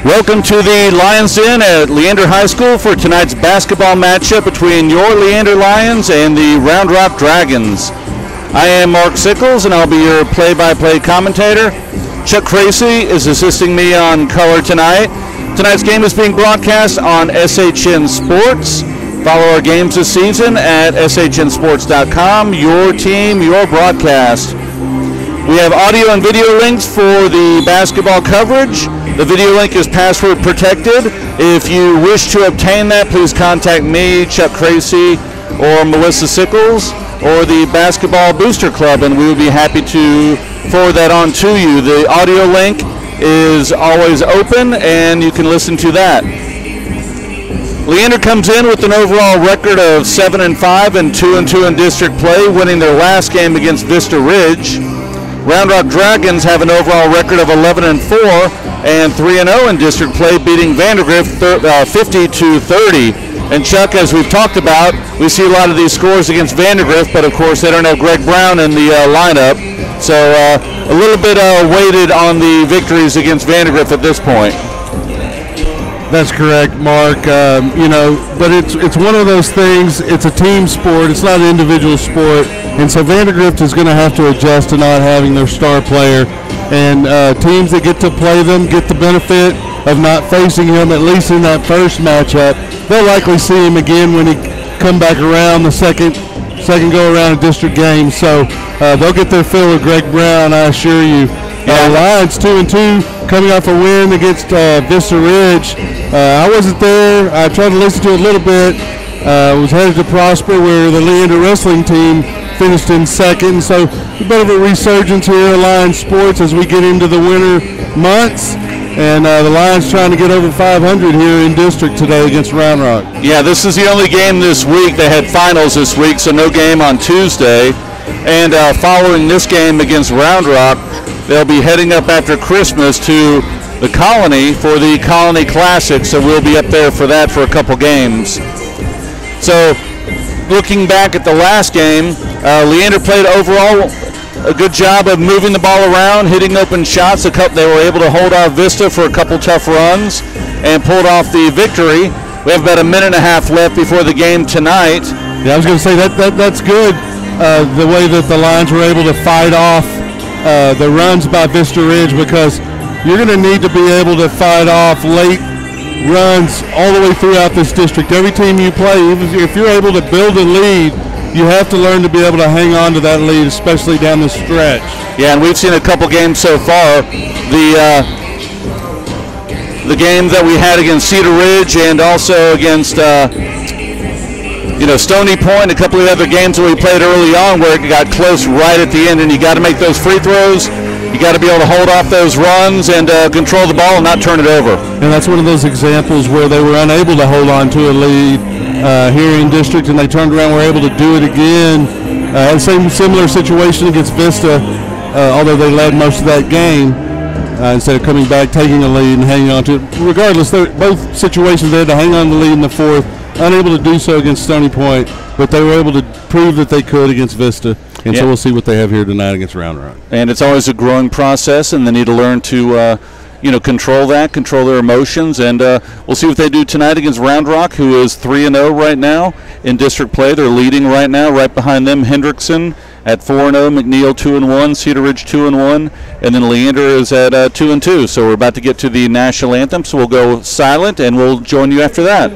Welcome to the Lions Den at Leander High School for tonight's basketball matchup between your Leander Lions and the Round Rock Dragons. I am Mark Sickles, and I'll be your play-by-play commentator. Chuck Cracy is assisting me on color tonight. Tonight's game is being broadcast on SHN Sports. Follow our games this season at shnsports.com. Your team, your broadcast. We have audio and video links for the basketball coverage. The video link is password protected. If you wish to obtain that, please contact me, Chuck Cracy, or Melissa Sickles, or the Basketball Booster Club, and we will be happy to forward that on to you. The audio link is always open, and you can listen to that. Leander comes in with an overall record of 7-5 and 2-2 in district play, winning their last game against Vista Ridge. Round Rock Dragons have an overall record of 11-4 and 3-0 in district play, beating Vandergrift 50-30. And Chuck, as we've talked about, we see a lot of these scores against Vandergrift, but of course they don't have Greg Brown in the lineup. So a little bit weighted on the victories against Vandergrift at this point. That's correct, Mark. But it's one of those things. It's a team sport. It's not an individual sport. And so Vandergrift is going to have to adjust to not having their star player. And teams that get to play them get the benefit of not facing him, at least in that first matchup. They'll likely see him again when he come back around the second go around a district game. So they'll get their fill of Greg Brown, I assure you. Lions 2-2 coming off a win against Vista Ridge. I wasn't there. I tried to listen to it a little bit. Was headed to Prosper, where the Leander wrestling team finished in second. So a bit of a resurgence here at Lions Sports as we get into the winter months. And the Lions trying to get over 500 here in district today against Round Rock. Yeah, this is the only game this week. They had finals this week, so no game on Tuesday. And following this game against Round Rock, they'll be heading up after Christmas to the Colony for the Colony Classic, so we'll be up there for that for a couple games. So looking back at the last game, Leander played overall a good job of moving the ball around, hitting open shots. They were able to hold off Vista for a couple tough runs and pulled off the victory. We have about a minute and a half left before the game tonight. Yeah, I was going to say that's good, the way that the Lions were able to fight off the runs by Vista Ridge, because you're going to need to be able to fight off late runs all the way throughout this district. Every team you play, even if you're able to build a lead, you have to learn to be able to hang on to that lead, especially down the stretch. Yeah, and we've seen a couple games so far. The game that we had against Cedar Ridge and also against Stony Point, a couple of other games that we played early on where it got close right at the end, and you got to make those free throws. You got to be able to hold off those runs and control the ball and not turn it over. And that's one of those examples where they were unable to hold on to a lead here in district, and they turned around and were able to do it again. Same similar situation against Vista, although they led most of that game. Instead of coming back, taking a lead and hanging on to it. Regardless, both situations they had to hang on to the lead in the fourth. Unable to do so against Stony Point, but they were able to prove that they could against Vista. And so we'll see what they have here tonight against Round Rock. And it's always a growing process, and they need to learn to control their emotions. And we'll see what they do tonight against Round Rock, who is 3-0 right now in district play. They're leading right now. Right behind them, Hendrickson at 4-0, McNeil 2-1, Cedar Ridge 2-1, and then Leander is at 2-2. So we're about to get to the national anthem, so we'll go silent, and we'll join you after that.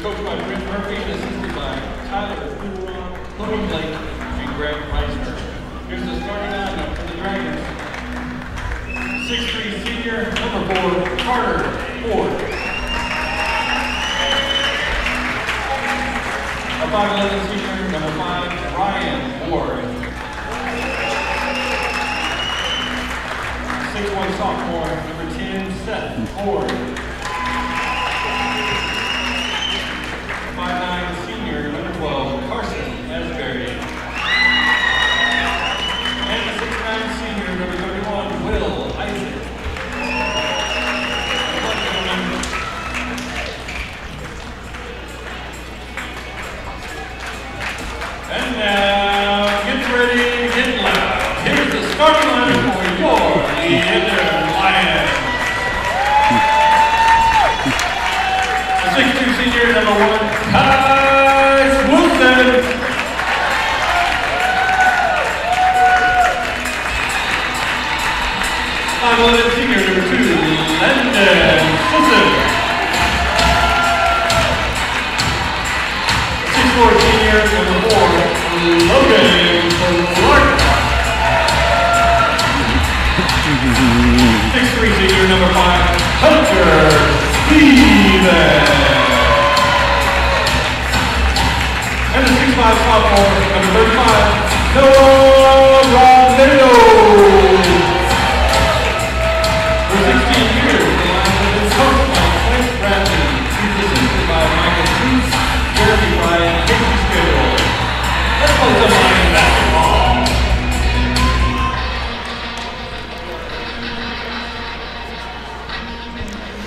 coached by Chris Murphy and assisted by Tyler Logan Blake, and Greg Meisner. Here's the starting lineup for the Dragons. 6'3" senior, number 4, Carter Ford. A 5'11" senior, number 5, Ryan Ward. 6'1" sophomore, number 10, Seth Ford. 5'9" senior, number 12, Carson Asbury. And the 6'9" senior, number 31, Will Isaac. And now, get ready, get loud. Here's the starting lineup for your Leander Lions. The 6'2" senior, number 1, Tipoff. 5'11" senior, number 2, Leander. 6'4" senior, number 4, Logan Clark. 6'3" senior, number 5, Hunter Stevens. And the 6'5" sophomore, number 35, Noah Rodeo. For 16 years, the Lions have been coached by Clint Bradley. He's assisted by Michael Cruz, Jeremy Ryan, and Casey Schedule. Let's play some Lions basketball.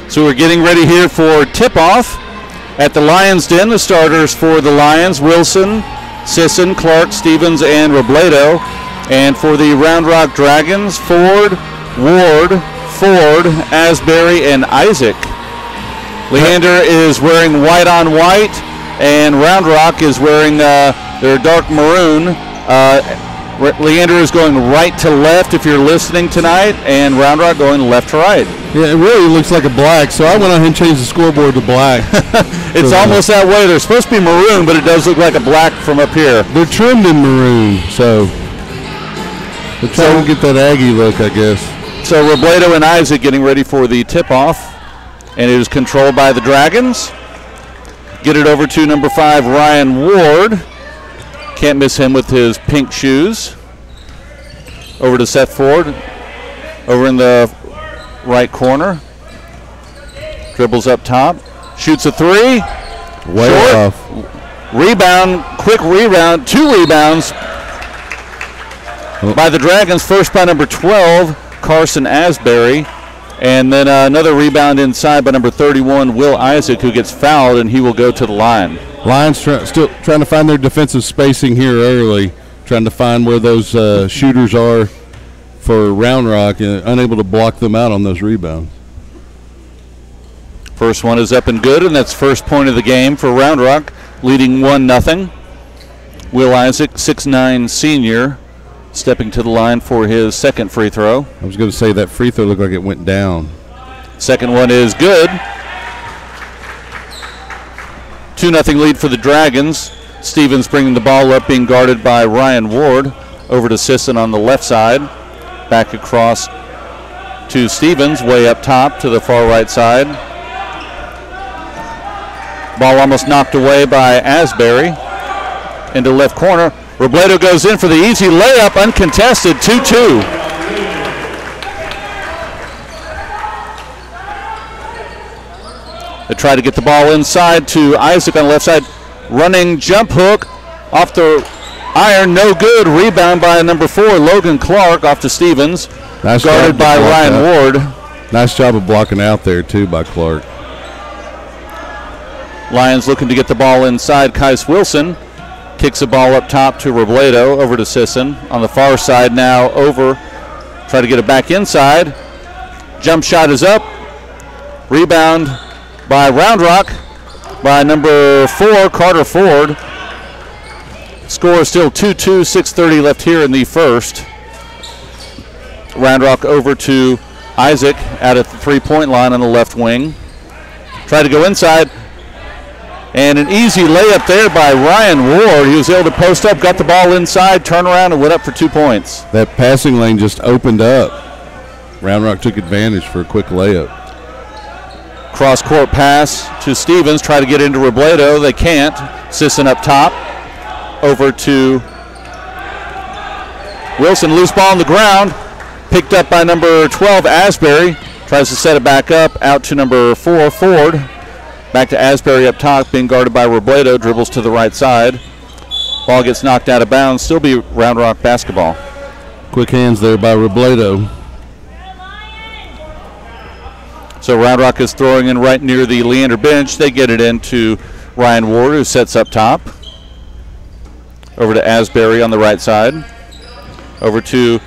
So we're getting ready here for tip-off at the Lions Den. The starters for the Lions, Wilson, Sisson, Clark, Stevens, and Robledo. And for the Round Rock Dragons, Ford, Ward, Ford, Asbury, and Isaac. Leander is wearing white on white, and Round Rock is wearing their dark maroon. Leander is going right to left if you're listening tonight, and Round Rock going left to right. Yeah, it really looks like a black, so I went ahead and changed the scoreboard to black. It's almost that way. They're supposed to be maroon, but it does look like a black from up here. They're trimmed in maroon, so they're trying to get that Aggie look, I guess. So Robledo and Isaac getting ready for the tip-off, and it is controlled by the Dragons. Get it over to number 5, Ryan Ward. Can't miss him with his pink shoes. Over to Seth Ford, over in the right corner. Dribbles up top, shoots a 3. Way short. off. Rebound, quick rebound, 2 rebounds by the Dragons. First by number 12, Carson Asbury. And then another rebound inside by number 31, Will Isaac, who gets fouled, and he will go to the line. Lions still trying to find their defensive spacing here early, trying to find where those shooters are for Round Rock, and unable to block them out on those rebounds. First one is up and good, and that's first point of the game for Round Rock, leading 1-0. Will Isaac, 6'9" senior, stepping to the line for his second free throw. I was going to say that free throw looked like it went down. Second one is good. 2-0 lead for the Dragons. Stevens bringing the ball up, being guarded by Ryan Ward. Over to Sisson on the left side. Back across to Stevens, way up top to the far right side. Ball almost knocked away by Asbury. Into left corner. Robledo goes in for the easy layup, uncontested, 2-2. They try to get the ball inside to Isaac on the left side. Running jump hook off the iron, no good. Rebound by number 4, Logan Clark, off to Stevens. Nice guarded by Ryan Ward. Nice job of blocking out there, too, by Clark. Lions looking to get the ball inside. Kais Wilson kicks the ball up top to Robledo, over to Sisson. On the far side now, over. Try to get it back inside. Jump shot is up. Rebound by Round Rock by number 4, Carter Ford. Score is still 2-2, 6:30 left here in the first. Round Rock over to Isaac out at the three-point line on the left wing. Try to go inside. And an easy layup there by Ryan Ward. He was able to post up, got the ball inside, turn around, and went up for 2 points. That passing lane just opened up. Round Rock took advantage for a quick layup. Cross-court pass to Stevens. Try to get into Robledo. They can't. Sisson up top. Over to Wilson. Loose ball on the ground. Picked up by number 12, Asbury. Tries to set it back up. Out to number 4, Ford. Back to Asbury up top, being guarded by Robledo. Dribbles to the right side. Ball gets knocked out of bounds. Still be Round Rock basketball. Quick hands there by Robledo. So Round Rock is throwing in right near the Leander bench. They get it into Ryan Ward, who sets up top. Over to Asbury on the right side. Over to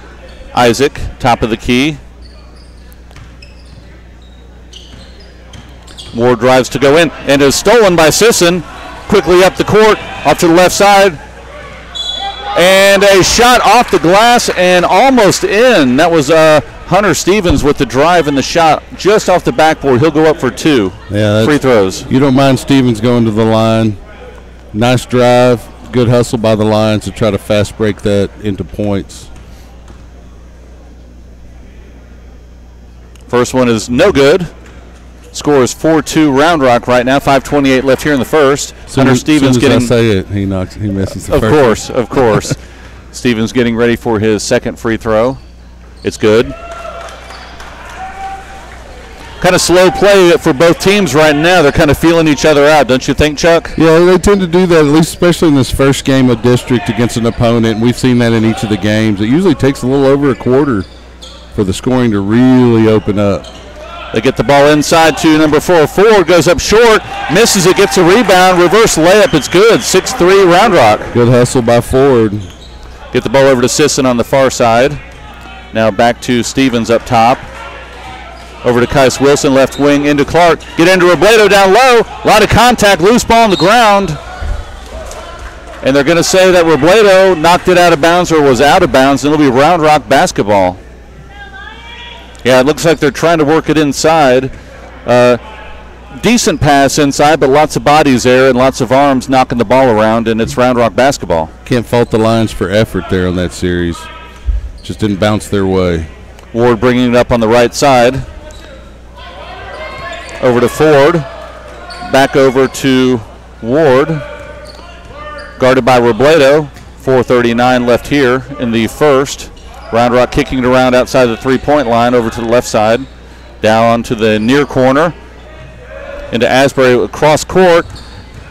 Isaac, top of the key. Ward drives to go in and is stolen by Sisson. Quickly up the court, off to the left side. And a shot off the glass and almost in. That was Hunter Stevens with the drive and the shot just off the backboard. He'll go up for 2 free throws. You don't mind Stevens going to the line. Nice drive, good hustle by the Lions to try to fast break that into points. First one is no good. Score is 4-2 Round Rock right now. 5:28 left here in the first. Hunter Stevens getting. I say it, he misses the first. Of course. Stevens getting ready for his second free throw. It's good. Kind of slow play for both teams right now. They're kind of feeling each other out, don't you think, Chuck? Yeah, they tend to do that, at least especially in this first game of district against an opponent. And we've seen that in each of the games. It usually takes a little over a quarter for the scoring to really open up. They get the ball inside to number 4. Ford goes up short, misses it, gets a rebound, reverse layup. It's good. 6-3 Round Rock. Good hustle by Ford. Get the ball over to Sisson on the far side. Now back to Stevens up top. Over to Kais Wilson, left wing, into Clark. Get into Robledo down low. A lot of contact, loose ball on the ground. And they're going to say that Robledo knocked it out of bounds or was out of bounds, and it'll be Round Rock basketball. Yeah, it looks like they're trying to work it inside. Decent pass inside, but lots of bodies there and lots of arms knocking the ball around, and it's Round Rock basketball. Can't fault the Lions for effort there on that series. Just didn't bounce their way. Ward bringing it up on the right side. Over to Ford. Back over to Ward. Guarded by Robledo. 4:39 left here in the first. Round Rock kicking it around outside the three-point line over to the left side. Down to the near corner. Into Asbury across court.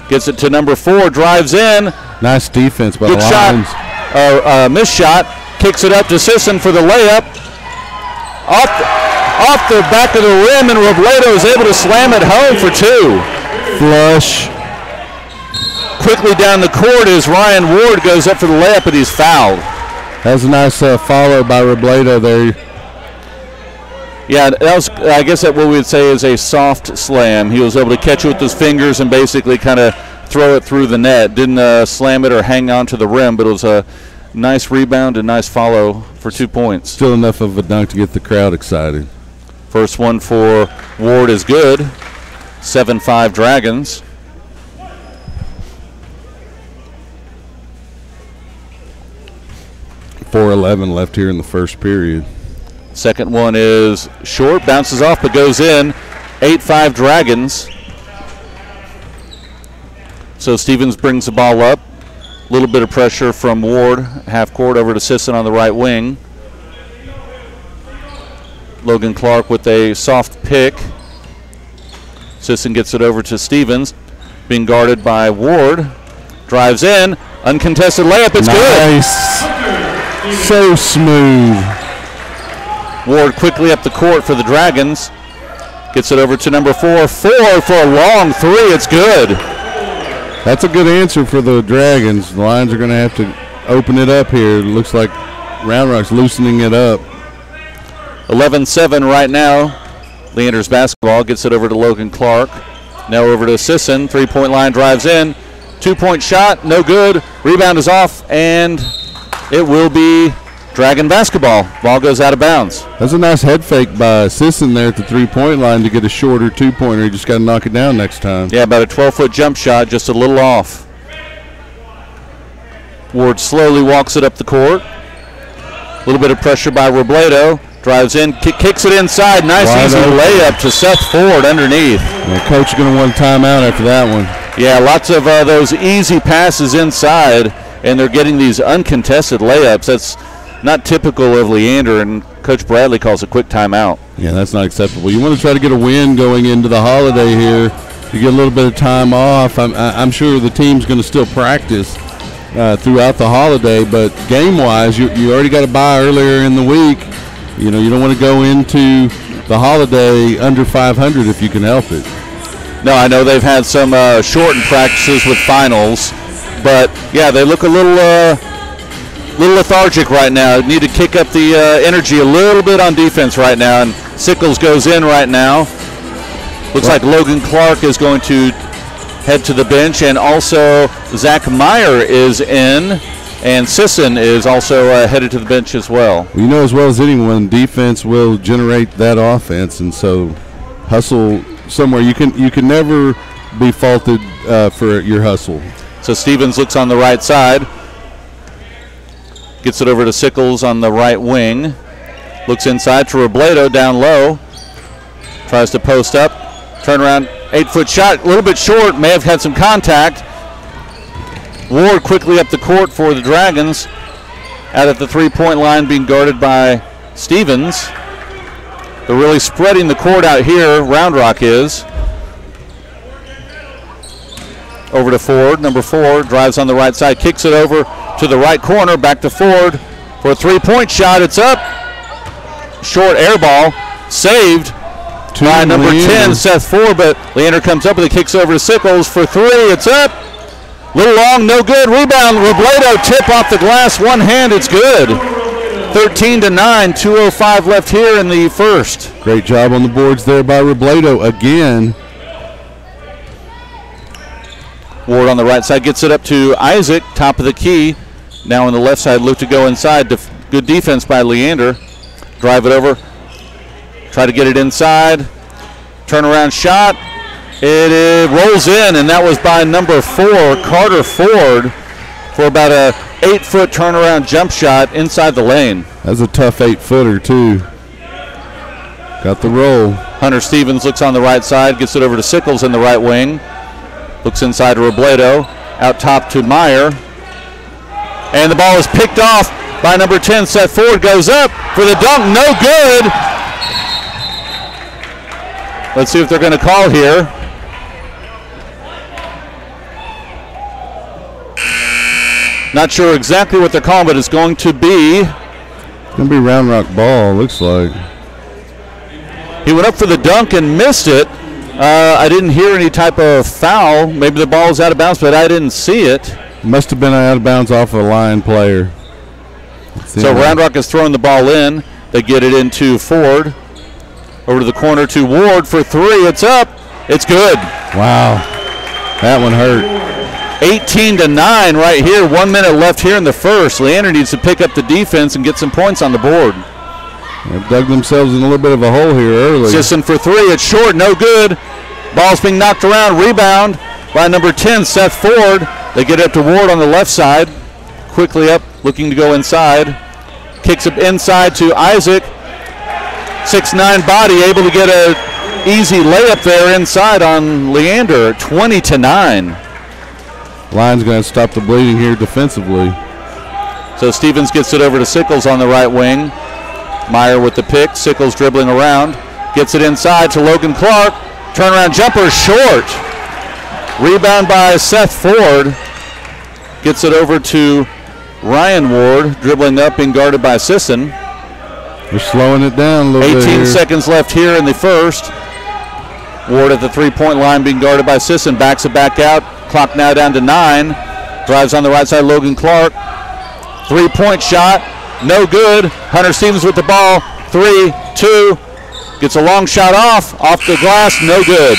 Gets it to number 4. Drives in. Nice defense by the Lions. Good shot. Missed shot. Kicks it up to Sisson for the layup. Off the back of the rim, and Robledo is able to slam it home for 2. Flush. Quickly down the court as Ryan Ward goes up for the layup, and he's fouled. That was a nice follow by Robledo there. Yeah, that was, I guess that what we would say is a soft slam. He was able to catch it with his fingers and basically kind of throw it through the net. Didn't slam it or hang on to the rim, but it was a nice rebound and nice follow for 2 points. Still enough of a dunk to get the crowd excited. First one for Ward is good. 7-5 Dragons. .411 left here in the first period. Second one is short, bounces off but goes in. 8-5 Dragons. So Stevens brings the ball up. A little bit of pressure from Ward, half court over to Sisson on the right wing. Logan Clark with a soft pick. Sisson gets it over to Stevens, being guarded by Ward. Drives in, uncontested layup, it's nice. Good. So smooth. Ward quickly up the court for the Dragons. Gets it over to number 4. 4 for a long 3, it's good. That's a good answer for the Dragons. The Lions are going to have to open it up here. It looks like Round Rock's loosening it up. 11-7 right now. Leander's basketball gets it over to Logan Clark. Now over to Sisson. 3-point line, drives in. 2-point shot, no good. Rebound is off, and it will be Dragon basketball. Ball goes out of bounds. That's a nice head fake by Sisson there at the three-point line to get a shorter two-pointer. You just got to knock it down next time. Yeah, about a 12-foot jump shot, just a little off. Ward slowly walks it up the court. A little bit of pressure by Robledo. Drives in, kicks it inside. Nice easy layup to Seth Ford underneath. Yeah, coach is going to want a timeout after that one. Yeah, lots of those easy passes inside, and they're getting these uncontested layups. That's not typical of Leander, and Coach Bradley calls a quick timeout. Yeah, that's not acceptable. You want to try to get a win going into the holiday here. You get a little bit of time off. I'm sure the team's going to still practice throughout the holiday, but game-wise, you already got a bye earlier in the week. You know, you don't want to go into the holiday under 500 if you can help it. No, I know they've had some shortened practices with finals, but yeah, they look a little lethargic right now. Need to kick up the energy a little bit on defense right now, and Sickles goes in right now. Looks like Logan Clark is going to head to the bench, and also Zach Meyer is in, and Sisson is also headed to the bench as well. You know as well as anyone, defense will generate that offense, and so hustle somewhere. You can never be faulted for your hustle. So Stevens looks on the right side, gets it over to Sickles on the right wing, looks inside to Robledo down low, tries to post up, turn around, 8-foot shot, a little bit short, may have had some contact. Ward quickly up the court for the Dragons, out at the three-point line being guarded by Stevens. They're really spreading the court out here, Round Rock is. Over to Ford, number 4, drives on the right side, kicks it over to the right corner, back to Ford for a three-point shot. It's up. Short air ball, saved by number Leander. 10, Seth Ford, but Leander comes up with it, kicks over to Sickles for 3. It's up. Little long, no good. Rebound, Robledo, tip off the glass, one hand, it's good. 13-9, 2:05 left here in the first. Great job on the boards there by Robledo again. Ward on the right side gets it up to Isaac, top of the key. Now on the left side, look to go inside. Good defense by Leander. Drive it over. Try to get it inside. Turnaround shot. It rolls in, and that was by number 4, Carter Ford, for about a 8-foot turnaround jump shot inside the lane. That's a tough 8-footer too. Got the roll. Hunter Stevens looks on the right side, gets it over to Sickles in the right wing. Looks inside to Robledo, out top to Meyer. And the ball is picked off by number 10, Seth Ford, goes up for the dunk, no good. Let's see if they're going to call here. Not sure exactly what they're calling, but it's going to be Round Rock ball, looks like. He went up for the dunk and missed it. I didn't hear any type of foul. Maybe the ball was out of bounds, but I didn't see it. Must have been out of bounds off of a line player. So Round Rock is throwing the ball in. They get it into Ford. Over to the corner to Ward for 3. It's up. It's good. Wow. That one hurt. 18-9 right here. 1 minute left here in the first. Leander needs to pick up the defense and get some points on the board. They've dug themselves in a little bit of a hole here early. Sisson for 3. It's short. No good. Ball's being knocked around. Rebound by number 10, Seth Ford. They get up to Ward on the left side. Quickly up, looking to go inside. Kicks it inside to Isaac. 6'9" body, able to get an easy layup there inside on Leander. 20-9. Line's going to stop the bleeding here defensively. So Stevens gets it over to Sickles on the right wing. Meyer with the pick. Sickles dribbling around. Gets it inside to Logan Clark. Turnaround jumper short. Rebound by Seth Ford. Gets it over to Ryan Ward. Dribbling up, being guarded by Sisson. They're slowing it down a little bit 18 here. seconds left here in the first. Ward at the three-point line being guarded by Sisson. Backs it back out. Clock now down to 9. Drives on the right side, Logan Clark. 3-point shot. No good. Hunter Stevens with the ball. 3, 2. Gets a long shot off the glass. No good.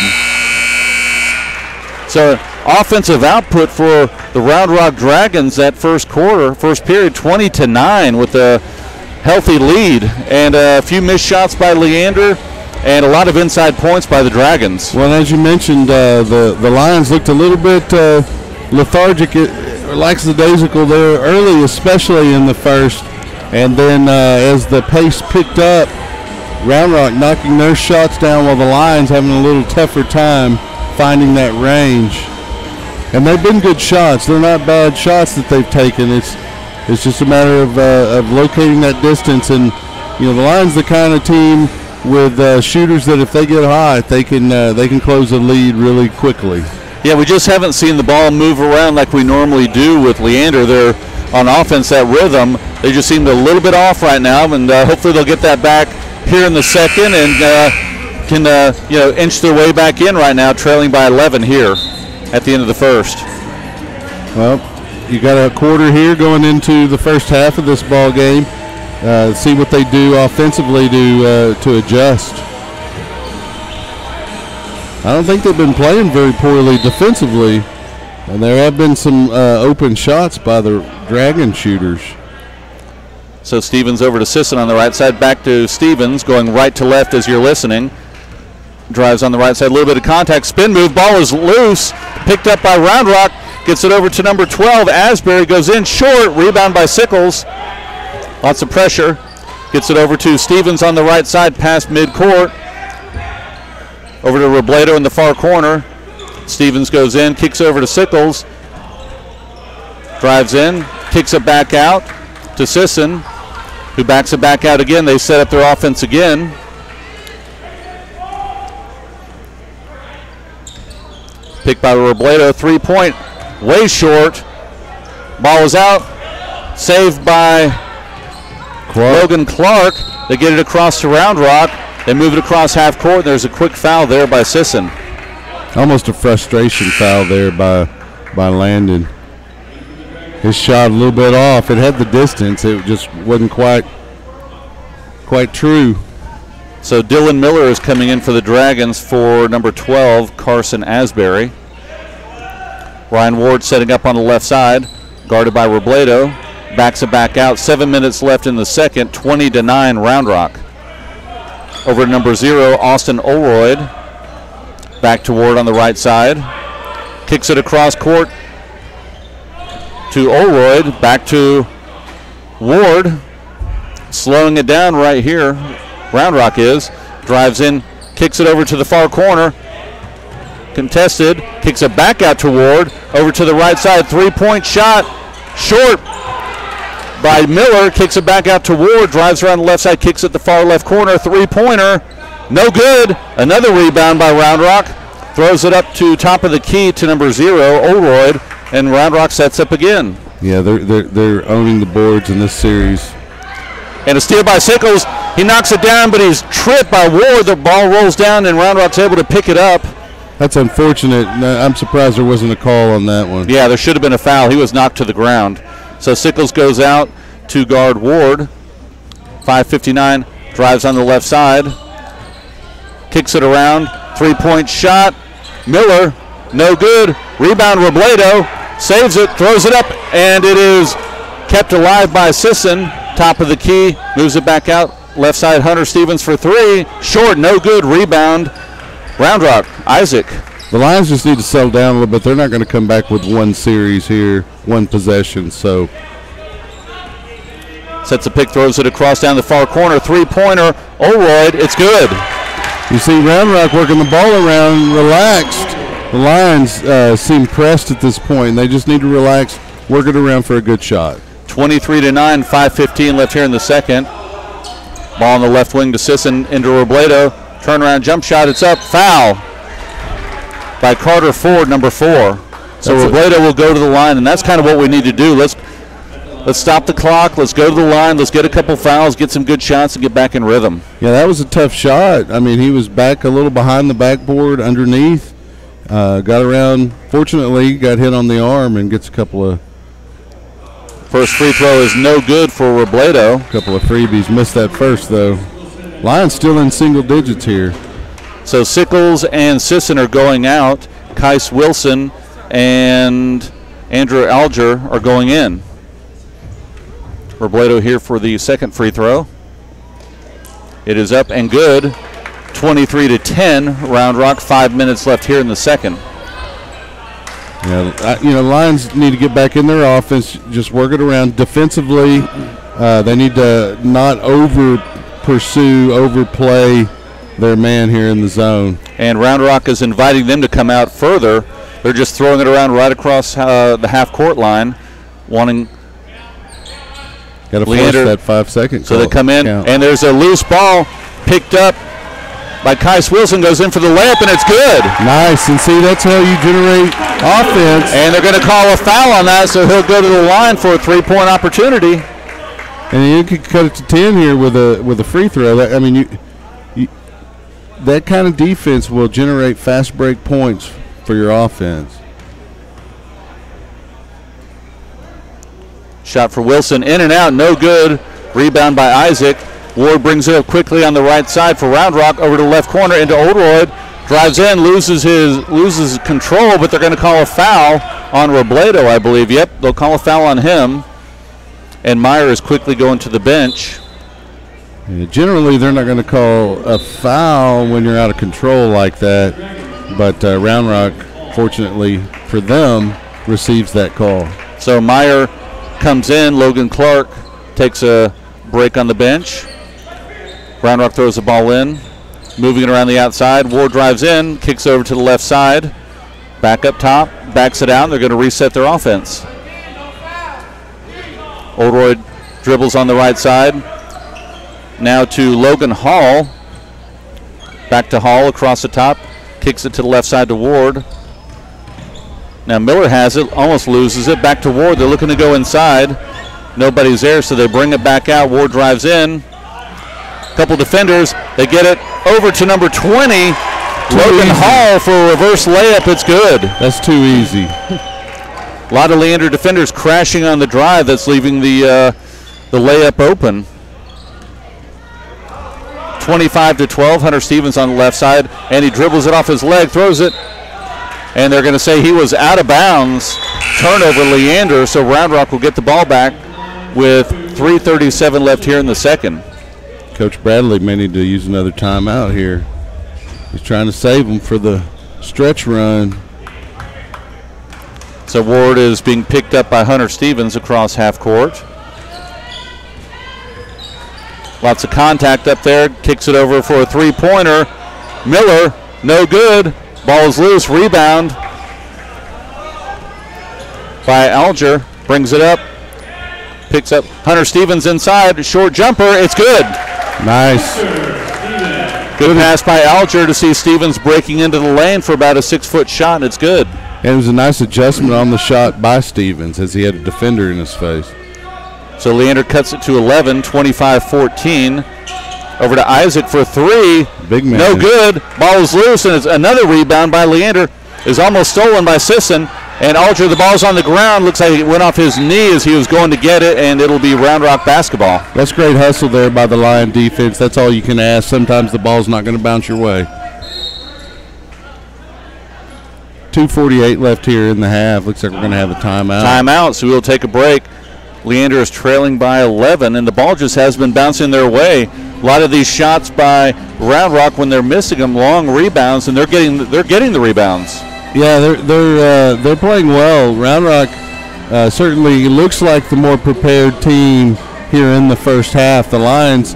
So offensive output for the Round Rock Dragons that first quarter, first period, 20-9 with the healthy lead, and a few missed shots by Leander and a lot of inside points by the Dragons. Well, as you mentioned, the Lions looked a little bit lethargic, lackadaisical there early, especially in the first. And then as the pace picked up, Round Rock knocking their shots down while the Lions having a little tougher time finding that range. And they've been good shots. They're not bad shots that they've taken. It's just a matter of locating that distance. And, you know, the Lions the kind of team with shooters that if they get hot, they can close a lead really quickly. Yeah, we just haven't seen the ball move around like we normally do with Leander. They're on offense, that rhythm. They just seemed a little bit off right now, and hopefully they'll get that back here in the second and can inch their way back in right now, trailing by 11 here at the end of the first. Well, you got a quarter here going into the first half of this ball game. See what they do offensively to adjust. I don't think they've been playing very poorly defensively, and there have been some open shots by the Dragon shooters. So Stevens over to Sisson on the right side, back to Stevens, going right to left as you're listening. Drives on the right side, a little bit of contact, spin move, ball is loose, picked up by Round Rock, gets it over to number 12, Asbury goes in short, rebound by Sickles. Lots of pressure. Gets it over to Stevens on the right side, past midcourt. Over to Robledo in the far corner. Stevens goes in, kicks over to Sickles. Drives in, kicks it back out to Sisson, who backs it back out again. They set up their offense again. Picked by Robledo, 3-point, way short. Ball is out, saved by Logan Clark. They get it across to Round Rock. They move it across half court. There's a quick foul there by Sisson. Almost a frustration foul there by Landon. His shot a little bit off. It had the distance. It just wasn't quite true. So Dylan Miller is coming in for the Dragons for number 12, Carson Asbury. Ryan Ward setting up on the left side, guarded by Robledo. Backs it back out. 7 minutes left in the second. 20-9 Round Rock. Over to number 0, Austin Olroyd. Back to Ward on the right side. Kicks it across court to Olroyd. Back to Ward. Slowing it down right here. Round Rock is. Drives in. Kicks it over to the far corner. Contested. Kicks it back out to Ward. Over to the right side. 3-point shot. Short by Miller, kicks it back out to Ward, drives around the left side, kicks it the far left corner, 3-pointer, no good. Another rebound by Round Rock, throws it up to top of the key to number 0, Olroyd, and Round Rock sets up again. Yeah, they're owning the boards in this series. And a steal by Sickles. He knocks it down, but he's tripped by Ward. The ball rolls down, and Round Rock's able to pick it up. That's unfortunate. I'm surprised there wasn't a call on that one. Yeah, there should have been a foul. He was knocked to the ground. So Sickles goes out to guard Ward. 5:59, drives on the left side. Kicks it around, 3-point shot. Miller, no good. Rebound Robledo, saves it, throws it up, and it is kept alive by Sisson. Top of the key, moves it back out. Left side, Hunter Stevens for 3. Short, no good. Rebound, Round Rock, Isaac. The Lions just need to settle down a little bit. They're not going to come back with one series here, one possession. So sets a pick, throws it across down the far corner. 3-pointer, Olroyd, it's good. You see Round Rock working the ball around, relaxed. The Lions seem pressed at this point. They just need to relax, work it around for a good shot. 23-9, 5:15 left here in the second. Ball on the left wing to Sisson into Robledo. Turnaround jump shot, it's up, foul by Carter Ford, number 4. So Robledo will go to the line, and that's kind of what we need to do. Let's stop the clock. Let's go to the line. Let's get a couple fouls, get some good shots, and get back in rhythm. Yeah, that was a tough shot. I mean, he was back a little behind the backboard, underneath. Got around. Fortunately, got hit on the arm and gets a couple of. First free throw is no good for Robledo. A couple of freebies. Missed that first, though. Lions still in single digits here. So Sickles and Sisson are going out. Kais Wilson and Andrew Alger are going in. Robledo here for the second free throw. It is up and good. 23-10, Round Rock. 5 minutes left here in the second. Yeah, Lions need to get back in their offense, just work it around defensively. They need to not overplay their man here in the zone. And Round Rock is inviting them to come out further. They're just throwing it around right across the half-court line, wanting got to force that 5 second. So they come in, and there's a loose ball picked up by Kais Wilson, goes in for the layup, and it's good. Nice, and see, that's how you generate offense. And they're going to call a foul on that, so he'll go to the line for a three-point opportunity. And you could cut it to 10 here with a free throw. That kind of defense will generate fast break points for your offense. Shot for Wilson, in and out, no good. Rebound by Isaac. Ward brings it up quickly on the right side for Round Rock, over to the left corner into Oldroyd. Drives in, loses control, but they're going to call a foul on Robledo, I believe. Yep, they'll call a foul on him. And Meyer is quickly going to the bench. Yeah, generally, they're not going to call a foul when you're out of control like that. But Round Rock, fortunately for them, receives that call. So Meyer comes in. Logan Clark takes a break on the bench. Round Rock throws the ball in. Moving it around the outside. Ward drives in, kicks over to the left side. Back up top, backs it out. They're going to reset their offense. Oldroyd dribbles on the right side. Now to Logan Hall. Back to Hall across the top. Kicks it to the left side to Ward. Now Miller has it, almost loses it. Back to Ward. They're looking to go inside. Nobody's there, so they bring it back out. Ward drives in. Couple defenders. They get it over to number 20. Logan Hall for a reverse layup. It's good. That's too easy. A lot of Leander defenders crashing on the drive. That's leaving the layup open. 25-12. Hunter Stevens on the left side, and he dribbles it off his leg, throws it, and they're going to say he was out of bounds. Turnover, Leander. So Round Rock will get the ball back with 3:37 left here in the second. Coach Bradley may need to use another timeout here. He's trying to save them for the stretch run. So Ward is being picked up by Hunter Stevens across half court. Lots of contact up there. Kicks it over for a three-pointer. Miller, no good. Ball is loose. Rebound by Alger. Brings it up. Picks up Hunter Stevens inside. Short jumper. It's good. Nice. Good pass by Alger to see Stevens breaking into the lane for about a 6-foot shot, and it's good. And it was a nice adjustment on the shot by Stevens as he had a defender in his face. So Leander cuts it to 11, 25-14. Over to Isaac for three. Big man. No good. Ball is loose, and it's another rebound by Leander. Is almost stolen by Sisson. And Alger, the ball's on the ground. Looks like it went off his knee as he was going to get it, and it'll be Round Rock basketball. That's great hustle there by the Lion defense. That's all you can ask. Sometimes the ball's not going to bounce your way. 2:48 left here in the half. Looks like we're going to have a timeout. Timeout, so we'll take a break. Leander is trailing by 11, and the ball just has been bouncing their way. A lot of these shots by Round Rock, when they're missing them, long rebounds, and they're getting the rebounds. Yeah, they're playing well. Round Rock certainly looks like the more prepared team here in the first half. The Lions,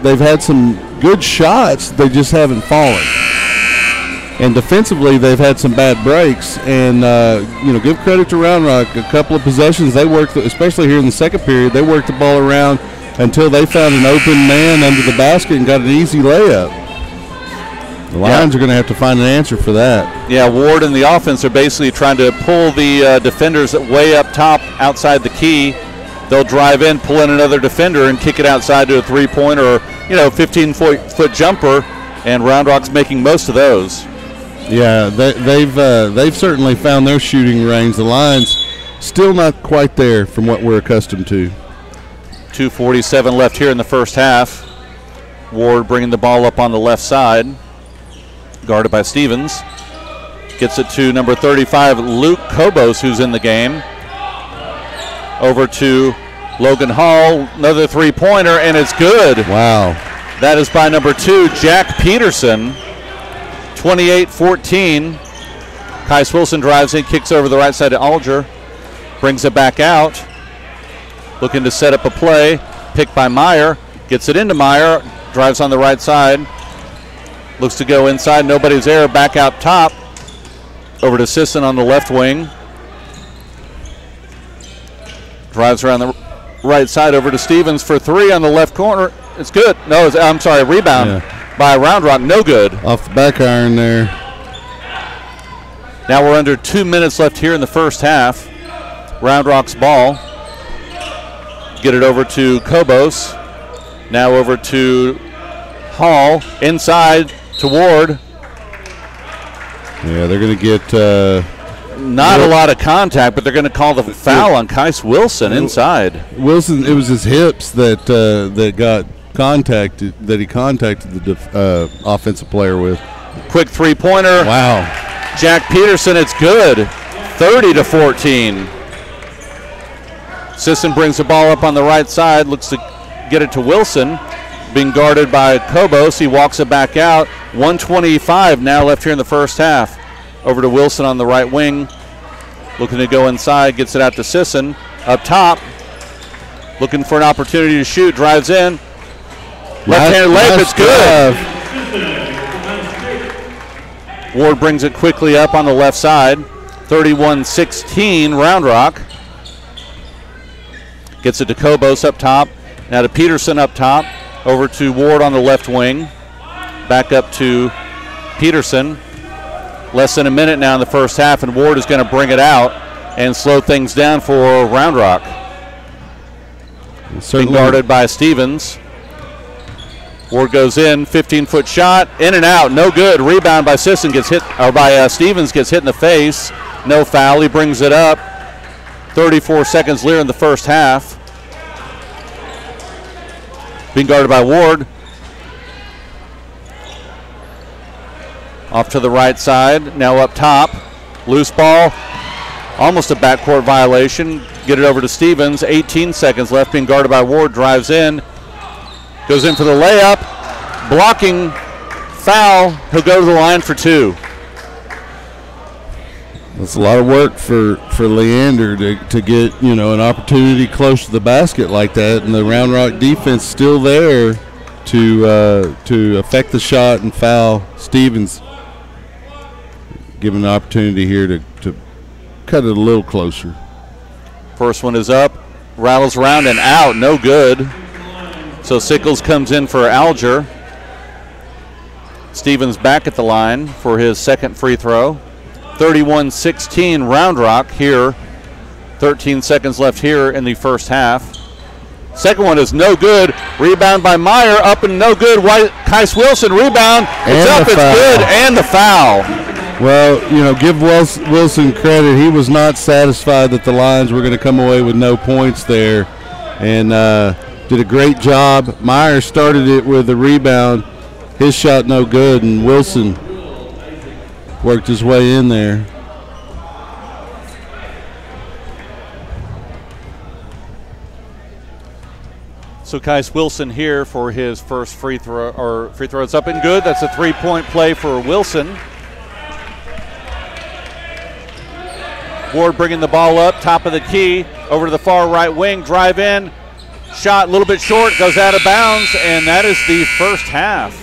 they've had some good shots, they just haven't fallen. And defensively, they've had some bad breaks. And give credit to Round Rock. A couple of possessions they worked, especially here in the second period, they worked the ball around until they found an open man under the basket and got an easy layup. The Lions are going to have to find an answer for that. Yeah, Ward and the offense are basically trying to pull the defenders way up top outside the key. They'll drive in, pull in another defender, and kick it outside to a three-pointer or 15-foot jumper, and Round Rock's making most of those. Yeah, they've certainly found their shooting range. The Lions still not quite there from what we're accustomed to. 2:47 left here in the first half. Ward bringing the ball up on the left side. Guarded by Stevens. Gets it to number 35, Luke Kobos, who's in the game. Over to Logan Hall, another three-pointer, and it's good. Wow. That is by number 2, Jack Peterson. 28-14. Kais Wilson drives in, kicks over the right side to Alger. Brings it back out. Looking to set up a play. Picked by Meyer. Gets it into Meyer. Drives on the right side. Looks to go inside. Nobody's there. Back out top. Over to Sisson on the left wing. Drives around the right side over to Stevens for 3 on the left corner. It's good. No, I'm sorry, rebound by Round Rock. No good. Off the back iron there. Now we're under 2 minutes left here in the first half. Round Rock's ball. Get it over to Kobos. Now over to Hall. Inside to Ward. Yeah, they're going to get... Not a lot of contact, but they're going to call the foul on Kais Wilson inside. Wilson, it was his hips that got contacted, that he contacted the offensive player with. Quick three-pointer. Wow. Jack Peterson, it's good. 30-14. Sisson brings the ball up on the right side, looks to get it to Wilson. Being guarded by Kobos, he walks it back out. 1:25 now left here in the first half. Over to Wilson on the right wing. Looking to go inside, gets it out to Sisson. Up top, looking for an opportunity to shoot, drives in. Left-handed layup, it's good. Ward brings it quickly up on the left side. 31-16, Round Rock. Gets it to Kobos up top. Now to Peterson up top. Over to Ward on the left wing. Back up to Peterson. Less than a minute now in the first half, and Ward is going to bring it out and slow things down for Round Rock. Being guarded by Stevens. Ward goes in, 15-foot shot, in and out, no good. Rebound by Sisson gets hit, or by Stevens gets hit in the face. No foul. He brings it up. 34 seconds later in the first half. Being guarded by Ward. Off to the right side, now up top. Loose ball, almost a backcourt violation. Get it over to Stevens, 18 seconds left, being guarded by Ward, drives in. Goes in for the layup, blocking, foul. He'll go to the line for 2. That's a lot of work for Leander to get, an opportunity close to the basket like that, and the Round Rock defense still there to affect the shot and foul Stevens. Given the opportunity here to cut it a little closer. First one is up, rattles around and out, no good. So Sickles comes in for Alger. Stevens back at the line for his second free throw. 31-16 Round Rock here. 13 seconds left here in the first half. Second one is no good. Rebound by Meyer, up and no good. Kais Wilson rebound. It's up, it's good, and the foul. Well, give Wilson credit. He was not satisfied that the Lions were going to come away with no points there, and did a great job. Meyer started it with a rebound. His shot no good, and Wilson worked his way in there. So Kais Wilson here for his first free throw. It's up and good. That's a three-point play for Wilson. Ward bringing the ball up, top of the key, over to the far right wing, drive in, shot a little bit short, goes out of bounds, and that is the first half.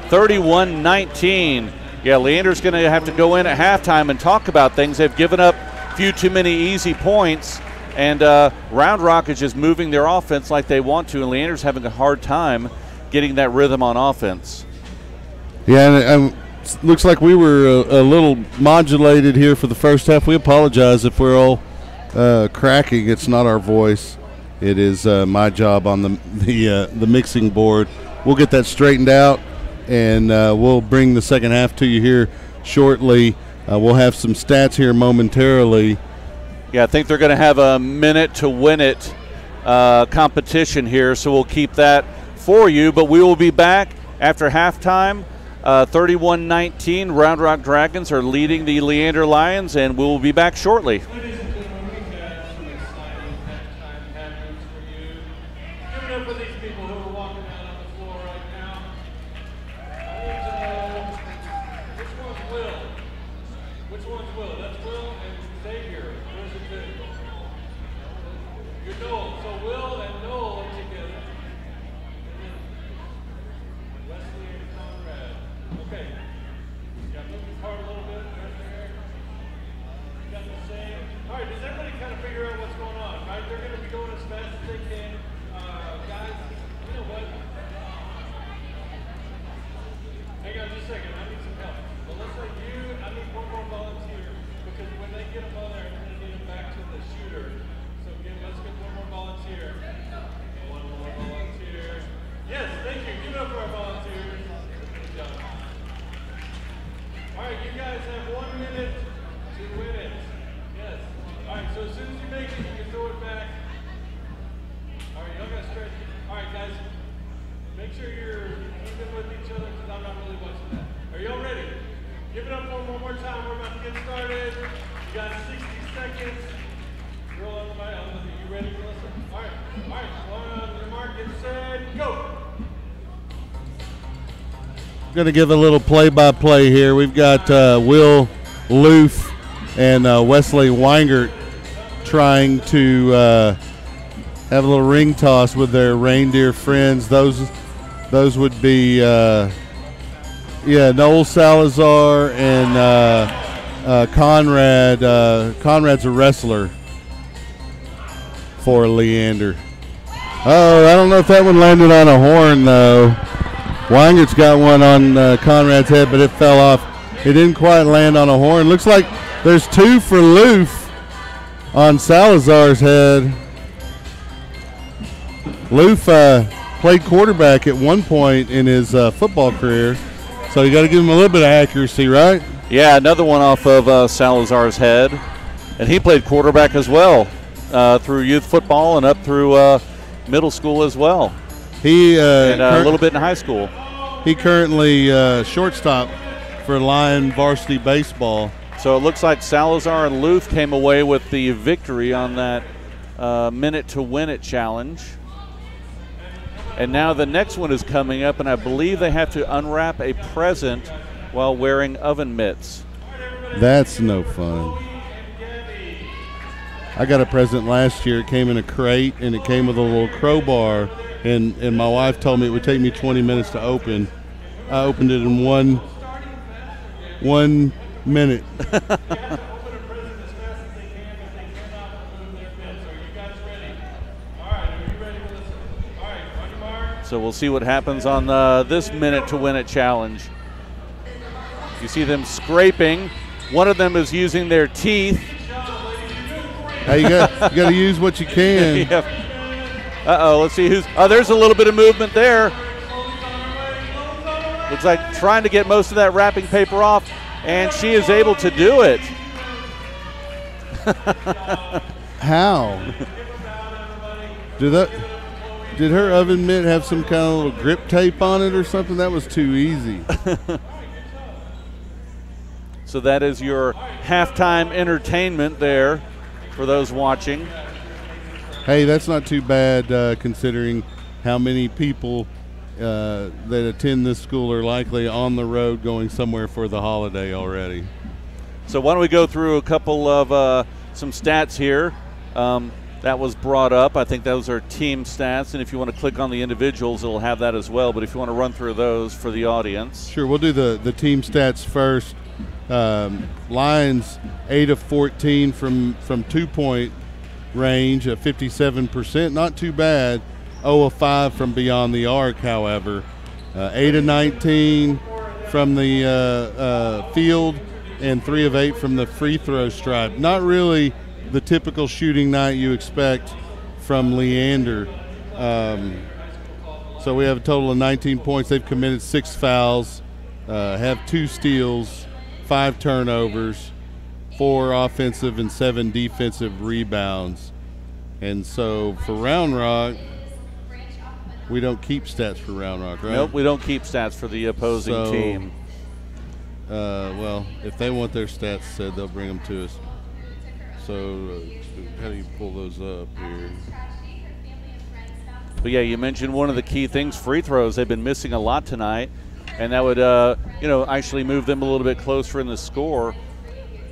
31-19. Yeah, Leander's going to have to go in at halftime and talk about things. They've given up a few too many easy points, and Round Rock is just moving their offense like they want to, and Leander's having a hard time getting that rhythm on offense. Yeah, and looks like we were a little modulated here for the first half. We apologize if we're all cracking. It's not our voice. It is my job on the mixing board. We'll get that straightened out, and we'll bring the second half to you here shortly. We'll have some stats here momentarily. Yeah, I think they're going to have a minute to win it competition here, so we'll keep that for you. But we will be back after halftime. 31-19, Round Rock Dragons are leading the Leander Lions, and we'll be back shortly. Which one's Will? That's Will and Xavier. Where's the two? You're Noel. So Will and Noel are together. Wesley and Conrad. Okay. Yeah, move this card a little bit right there. You got the same. All right, does everybody kind of figure out what's going on, right? They're going to be going as fast as they can. Guys, you know what? Hang on just a second. I need some help. Well, let's say I need one more volunteer because when they get them on there, I'm going to need them back to the shooter. So let's get one more volunteer. One more volunteer. Yes, thank you. Give it up for our volunteers. Good job. All right, you guys have 1 minute to win it. Yes. All right, so as soon as you make it, you can throw it back. All right, y'all got to stretch. All right, guys, make sure you're even with each other because I'm not really watching that. Are y'all ready? Give it up for one more time. We're about to get started. You got 60 seconds. Roll on the mic. You ready, Melissa? All right. On your mark, get set, go. I'm going to give a little play-by-play here. We've got Will Luth and Wesley Weingart trying to have a little ring toss with their reindeer friends. Those would be Noel Salazar and Conrad. Conrad's a wrestler for Leander. Oh, I don't know if that one landed on a horn though. Weingart's got one on Conrad's head, but it fell off. It didn't quite land on a horn. Looks like there's two for Luth on Salazar's head. Luth played quarterback at one point in his football career, so you got to give him a little bit of accuracy, right? Yeah, another one off of Salazar's head. And he played quarterback as well through youth football and up through middle school as well. He and a little bit in high school. He currently shortstop for Lion varsity baseball. So it looks like Salazar and Luth came away with the victory on that minute to win it challenge. And now the next one is coming up, and I believe they have to unwrap a present while wearing oven mitts. That's no fun. I got a present last year. It came in a crate, and it came with a little crowbar, and my wife told me it would take me 20 minutes to open. I opened it in one minute. So we'll see what happens on this minute to win it challenge. You see them scraping. One of them is using their teeth. Hey, you got to use what you can. Yep. Uh-oh, let's see who's. Oh, there's a little bit of movement there. Looks like trying to get most of that wrapping paper off, and she is able to do it. How? Did her oven mitt have some kind of little grip tape on it or something? That was too easy. So that is your halftime entertainment there for those watching. Hey, that's not too bad considering how many people that attend this school are likely on the road going somewhere for the holiday already. So why don't we go through a couple of some stats here. That was brought up. I think those are team stats, and if you want to click on the individuals, it'll have that as well. But if you want to run through those for the audience. Sure, we'll do the team stats first. Lions 8 of 14 from 2-point range at 57%. Not too bad. 0 of 5 from beyond the arc, however. 8 of 19 from the field and 3 of 8 from the free throw stripe. Not really the typical shooting night you expect from Leander. So we have a total of 19 points. They've committed 6 fouls, have 2 steals, 5 turnovers, 4 offensive and 7 defensive rebounds. And so for Round Rock, we don't keep stats for Round Rock, right? Nope, we don't keep stats for the opposing team. Well, if they want their stats said, they'll bring them to us. So how do you pull those up here? But yeah, you mentioned one of the key things, free throws. They've been missing a lot tonight, and that would, actually move them a little bit closer in the score.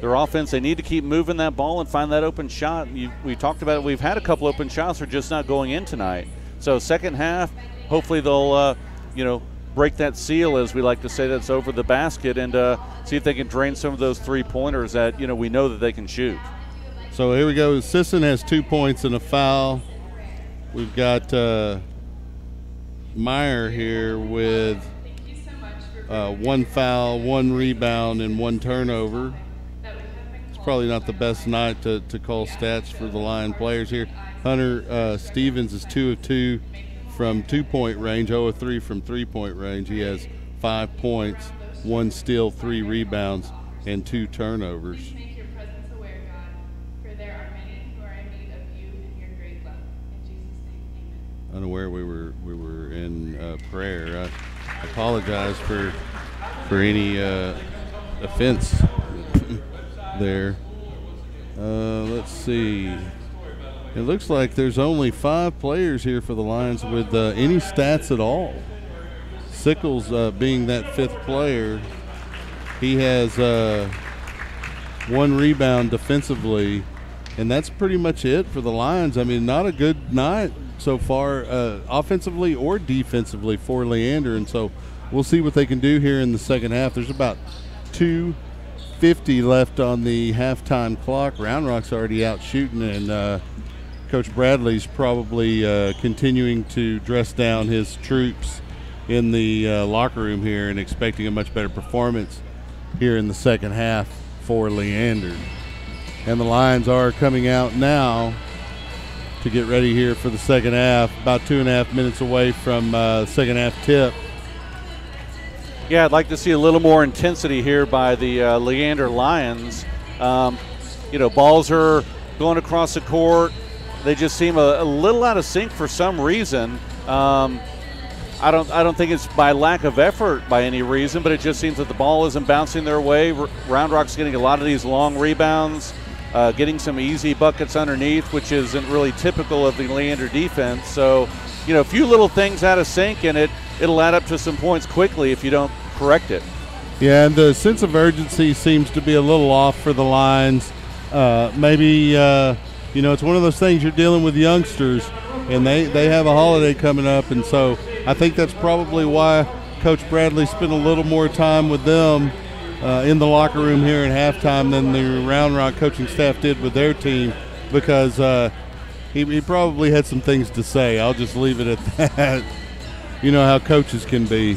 their offense. They need to keep moving that ball and find that open shot. We talked about it. We've had a couple open shots. They're just not going in tonight. So second half, hopefully they'll, break that seal, as we like to say, that's over the basket, and see if they can drain some of those three-pointers that, we know that they can shoot. So here we go. Sisson has 2 points and a foul. We've got Meyer here with 1 foul, 1 rebound, and 1 turnover. It's probably not the best night to call stats for the Lion players here. Hunter Stevens is 2 of 2 from 2-point range, 0 of 3 from 3-point range. He has 5 points, 1 steal, 3 rebounds, and 2 turnovers. Unaware we were in prayer. I apologize for any offense there. Let's see. It looks like there's only 5 players here for the Lions with any stats at all. Sickles being that 5th player. He has 1 rebound defensively, and that's pretty much it for the Lions. I mean, not a good night so far, offensively or defensively for Leander, and so we'll see what they can do here in the second half. There's about 2:50 left on the halftime clock. Round Rock's already out shooting, and Coach Bradley's probably continuing to dress down his troops in the locker room here and expecting a much better performance here in the second half for Leander. And the Lions are coming out now to get ready here for the second half, about 2.5 minutes away from second half tip. Yeah, I'd like to see a little more intensity here by the Leander Lions. Balls are going across the court. They just seem a little out of sync for some reason. I don't think it's by lack of effort by any reason, but it just seems that the ball isn't bouncing their way. Round Rock's getting a lot of these long rebounds, getting some easy buckets underneath, which isn't really typical of the Leander defense. So, a few little things out of sync, and it'll add up to some points quickly if you don't correct it. Yeah, and the sense of urgency seems to be a little off for the Lions. Maybe, it's one of those things, you're dealing with youngsters, and they have a holiday coming up, and so I think that's probably why Coach Bradley spent a little more time with them in the locker room here at halftime than the Round Rock coaching staff did with their team, because he probably had some things to say. I'll just leave it at that. You know how coaches can be.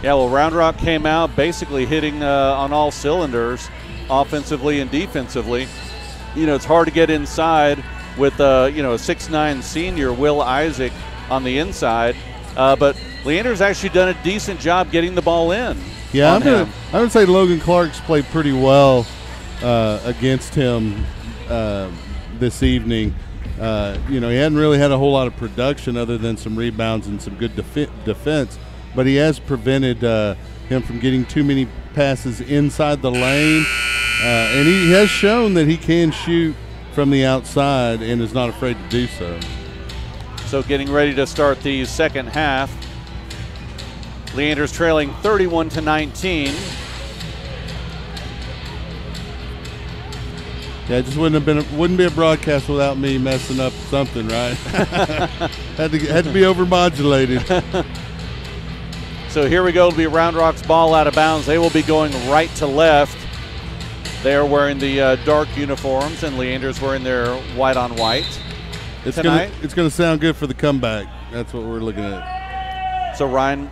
Yeah, well, Round Rock came out basically hitting on all cylinders, offensively and defensively. It's hard to get inside with a 6'9" senior, Will Isaac, on the inside. But Leander's actually done a decent job getting the ball in. Yeah, I would say Logan Clark's played pretty well against him this evening. He hadn't really had a whole lot of production other than some rebounds and some good defense, but he has prevented him from getting too many passes inside the lane, and he has shown that he can shoot from the outside and is not afraid to do so. So getting ready to start the second half. Leander's trailing 31-19. Yeah, it just wouldn't be a broadcast without me messing up something, right? had to be overmodulated. So here we go. It'll be Round Rock's ball out of bounds. They will be going right to left. They are wearing the dark uniforms, and Leander's wearing their white on white. It's gonna sound good for the comeback. That's what we're looking at. So Ryan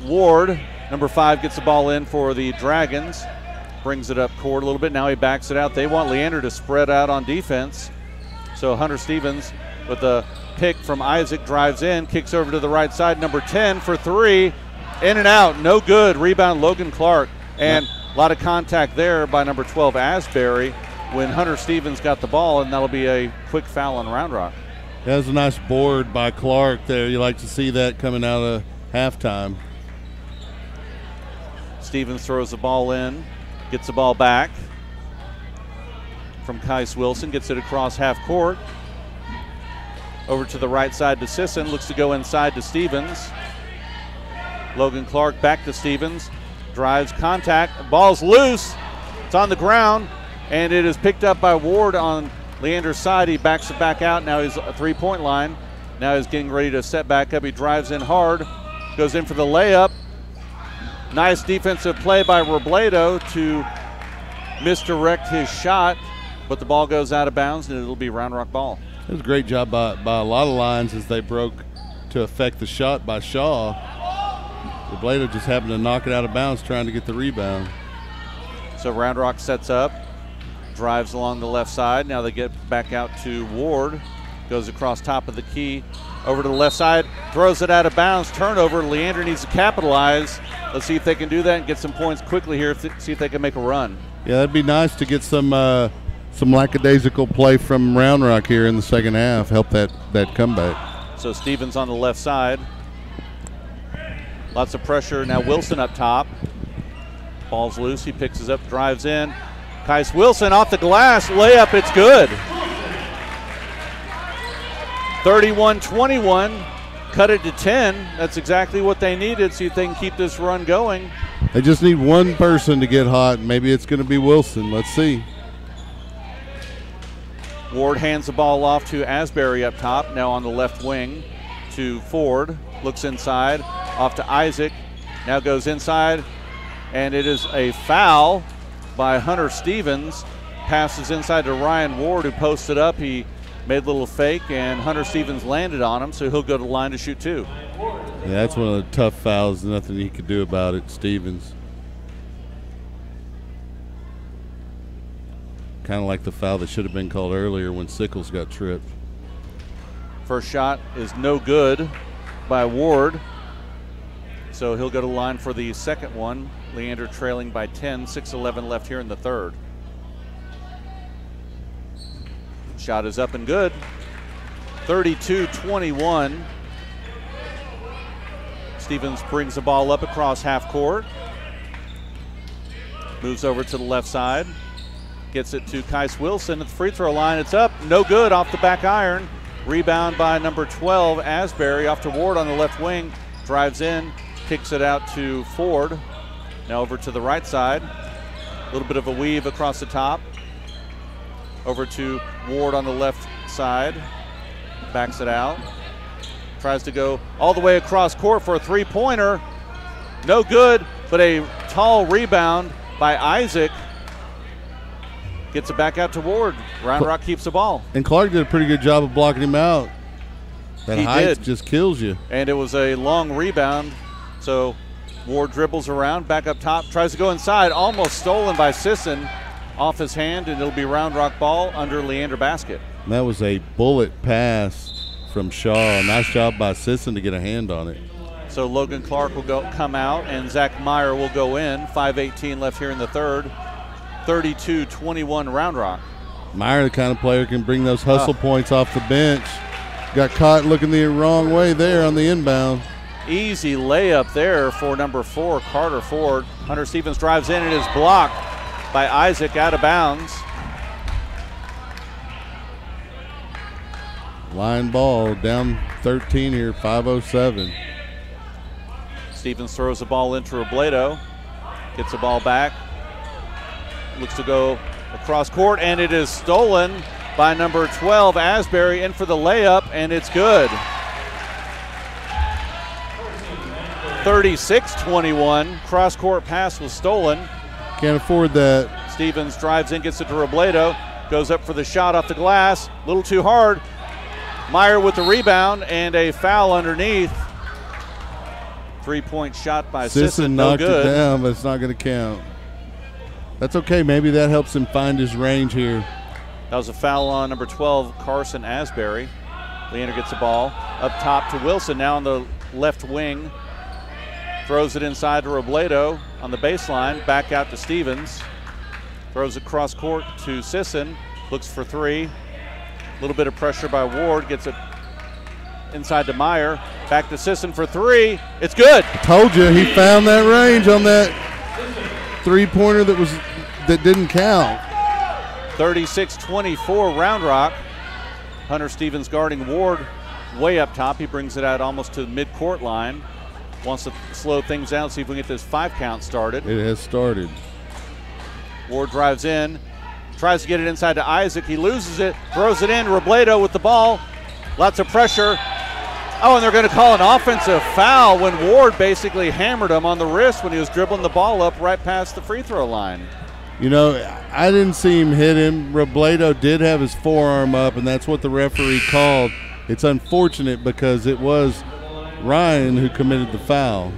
Ward, number 5, gets the ball in for the Dragons. Brings it up court a little bit. Now he backs it out. They want Leander to spread out on defense. So Hunter Stevens with the pick from Isaac drives in, kicks over to the right side. Number 10 for 3. In and out. No good. Rebound Logan Clark. And a lot of contact there by number 12 Asbury when Hunter Stevens got the ball, and that'll be a quick foul on Round Rock. That was a nice board by Clark there. You like to see that coming out of halftime. Stevens throws the ball in, gets the ball back from Kais Wilson, gets it across half court. Over to the right side to Sisson, looks to go inside to Stevens. Logan Clark back to Stevens, drives, contact, ball's loose, It's on the ground, and it is picked up by Ward on Leander's side. He backs it back out. Now he's a three-point line. Now he's getting ready to set back up. He drives in hard, goes in for the layup. Nice defensive play by Robledo to misdirect his shot, but the ball goes out of bounds, and it'll be Round Rock ball. It was a great job by a lot of lines as they broke to affect the shot by Shaw. Robledo just happened to knock it out of bounds trying to get the rebound. So Round Rock sets up, drives along the left side. Now they get back out to Ward. Goes across top of the key, over to the left side, throws it out of bounds, turnover. Leander needs to capitalize. Let's see if they can do that and get some points quickly here, see if they can make a run. Yeah, that'd be nice to get some lackadaisical play from Round Rock here in the second half, help that comeback. So Stevens on the left side. Lots of pressure. Now Wilson up top. Ball's loose, he picks it up, drives in. Kais Wilson off the glass, layup, it's good. 31-21, cut it to 10. That's exactly what they needed. See if they can keep this run going. They just need one person to get hot. Maybe it's going to be Wilson. Let's see. Ward hands the ball off to Asbury up top. Now on the left wing to Ford. Looks inside, off to Isaac. Now goes inside, and it is a foul by Hunter Stevens. Passes inside to Ryan Ward, who posted up. He made a little fake, and Hunter Stevens landed on him, so he'll go to the line to shoot two. Yeah, that's one of the tough fouls. Nothing he could do about it, Stevens. Kind of like the foul that should have been called earlier when Sickles got tripped. First shot is no good by Ward, so he'll go to the line for the second one. Leander trailing by 10, 6:11 left here in the third. Shot is up and good. 32-21. Stevens brings the ball up across half court. Moves over to the left side. Gets it to Kais Wilson at the free throw line. It's up, no good, off the back iron. Rebound by number 12, Asbury, off to Ward on the left wing. Drives in, kicks it out to Ford. Now over to the right side. A little bit of a weave across the top. Over to Ward on the left side. Backs it out. Tries to go all the way across court for a three-pointer. No good, but a tall rebound by Isaac. Gets it back out to Ward. Round Rock keeps the ball. And Clark did a pretty good job of blocking him out. That He height did. just kills you. And it was a long rebound. So Ward dribbles around, back up top, tries to go inside, almost stolen by Sisson off his hand, and it'll be Round Rock ball under Leander basket. And that was a bullet pass from Shaw. Nice job by Sisson to get a hand on it. So Logan Clark will come out, and Zach Meyer will go in. 5:18 left here in the third. 32-21 Round Rock. Meyer, the kind of player, can bring those hustle points off the bench. Got caught looking the wrong way there on the inbound. Easy layup there for number 4, Carter Ford. Hunter Stevens drives in and is blocked by Isaac out of bounds. Line ball, down 13 here, 5:07. Stevens throws the ball into Robledo. Gets the ball back. Looks to go across court, and it is stolen by number 12, Asbury, in for the layup, and it's good. 36-21. Cross-court pass was stolen. Can't afford that. Stevens drives in, gets it to Robledo. Goes up for the shot off the glass. A little too hard. Meyer with the rebound and a foul underneath. Three-point shot by Sisson, no knocked good. it down, but it's not going to count. That's okay. Maybe that helps him find his range here. That was a foul on number 12, Carson Asbury. Leander gets the ball up top to Wilson, now on the left wing. Throws it inside to Robledo on the baseline. Back out to Stevens. Throws it cross court to Sisson. Looks for three. A little bit of pressure by Ward. Gets it inside to Meyer. Back to Sisson for three. It's good. I told you, he found that range on that three-pointer that didn't count. 36-24 Round Rock. Hunter Stevens guarding Ward way up top. He brings it out almost to the mid-court line. Wants to slow things down, see if we can get this 5 count started. It has started. Ward drives in, tries to get it inside to Isaac. He loses it, throws it in. Robledo with the ball. Lots of pressure. Oh, and they're going to call an offensive foul when Ward basically hammered him on the wrist when he was dribbling the ball up right past the free throw line. You know, I didn't see him hit him. Robledo did have his forearm up, and that's what the referee called. It's unfortunate because it was Ryan who committed the foul.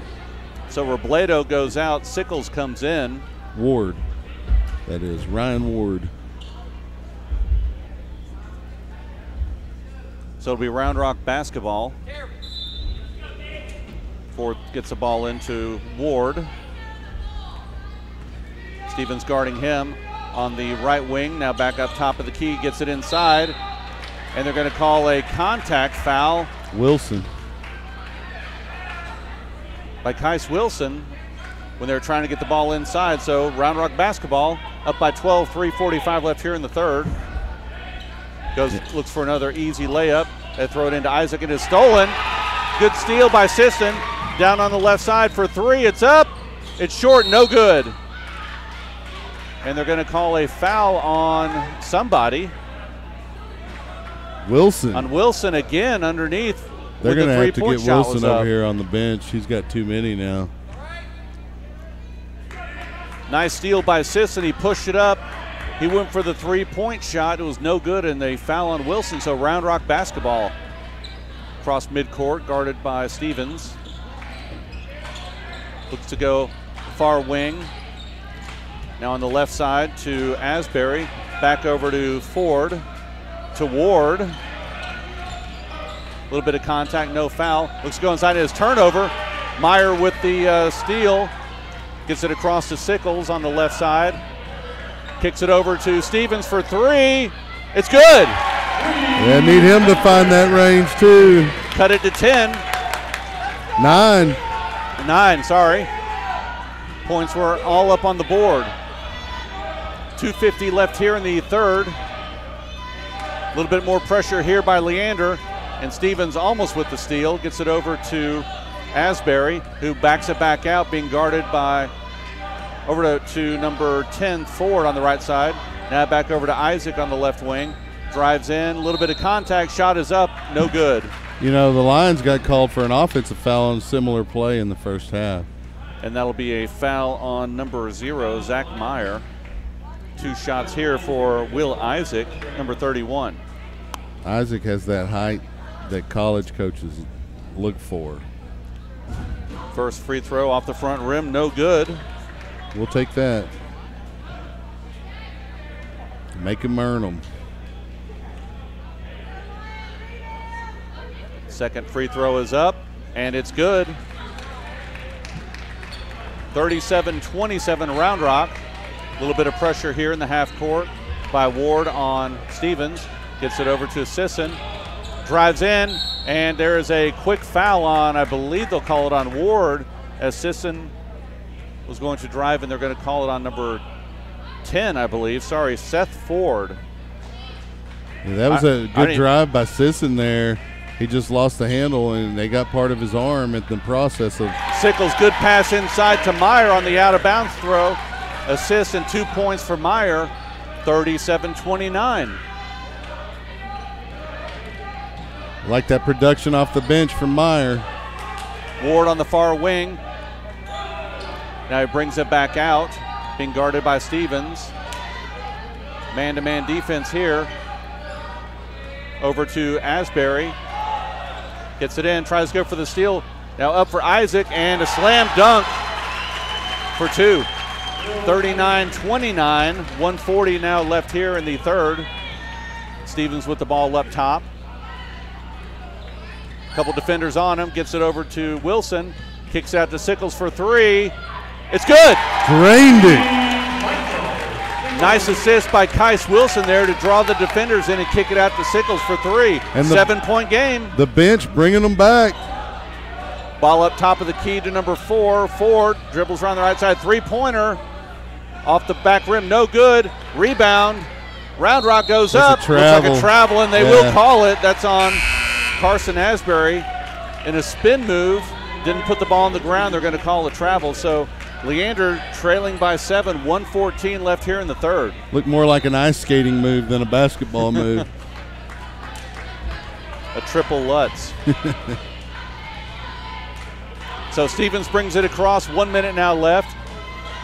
So Robledo goes out. Sickles comes in. Ward. That is Ryan Ward. So it'll be Round Rock basketball. Ford gets the ball into Ward. Stevens guarding him on the right wing. Now back up top of the key, gets it inside. And they're going to call a contact foul. Wilson. By Kais Wilson when they're trying to get the ball inside. So Round Rock basketball up by 12, 3:45 left here in the third. Looks for another easy layup. They throw it into Isaac. It is stolen. Good steal by Sisson. Down on the left side for three. It's up. It's short. No good. And they're going to call a foul on somebody. Wilson. On Wilson again underneath. They're going to have to get Wilson over up here on the bench. He's got too many now. Nice steal by Sisson. He pushed it up. He went for the three-point shot. It was no good, and they foul on Wilson. So Round Rock basketball. Across midcourt, guarded by Stevens. Looks to go far wing. Now on the left side to Asbury. Back over to Ford. To Ward. A little bit of contact, no foul. Looks to go inside his turnover. Meyer with the steal. Gets it across to Sickles on the left side. Kicks it over to Stevens for three. It's good. Yeah, need him to find that range too. Cut it to 10. 9. Sorry. Points were all up on the board. 2:50 left here in the third. A little bit more pressure here by Leander. And Stevens almost with the steal. Gets it over to Asbury, who backs it back out, being guarded by over to number 10, Ford on the right side. Now back over to Isaac on the left wing. Drives in, a little bit of contact, shot is up, no good. You know, the Lions got called for an offensive foul on a similar play in the first half. And that'll be a foul on number 0, Zach Meyer. 2 shots here for Will Isaac, number 31. Isaac has that height that college coaches look for. First free throw off the front rim, no good. We'll take that. Make him earn them. Second free throw is up, and it's good. 37-27 Round Rock. A little bit of pressure here in the half court by Ward on Stevens. Gets it over to Sisson. Drives in, and there is a quick foul on, I believe they'll call it on Ward, as Sisson was going to drive, and they're going to call it on number 10, I believe. Sorry, Seth Ford. Yeah, that was a good drive by Sisson there. He just lost the handle, and they got part of his arm in the process of. Sickles, good pass inside to Meyer on the out-of-bounds throw. Assist and 2 points for Meyer, 37-29. Like that production off the bench from Meyer. Ward on the far wing. Now he brings it back out, being guarded by Stevens. Man-to-man defense here. Over to Asbury. Gets it in, tries to go for the steal. Now up for Isaac, and a slam dunk for 2. 39-29, 140 now left here in the third. Stevens with the ball up top. Couple defenders on him, gets it over to Wilson. Kicks out to Sickles for 3. It's good. Drained it. Nice assist by Kais Wilson there to draw the defenders in and kick it out to Sickles for 3. And 7-point game. The bench bringing them back. Ball up top of the key to number 4. Ford dribbles around the right side. 3-pointer off the back rim. No good. Rebound. Round Rock goes up. Looks like a travel, and they will call it. That's on Carson Asbury in a spin move. Didn't put the ball on the ground. They're going to call a travel. So Leander trailing by 7, 1:14 left here in the third. Looked more like an ice skating move than a basketball move. A triple Lutz. So Stevens brings it across, 1 minute now left.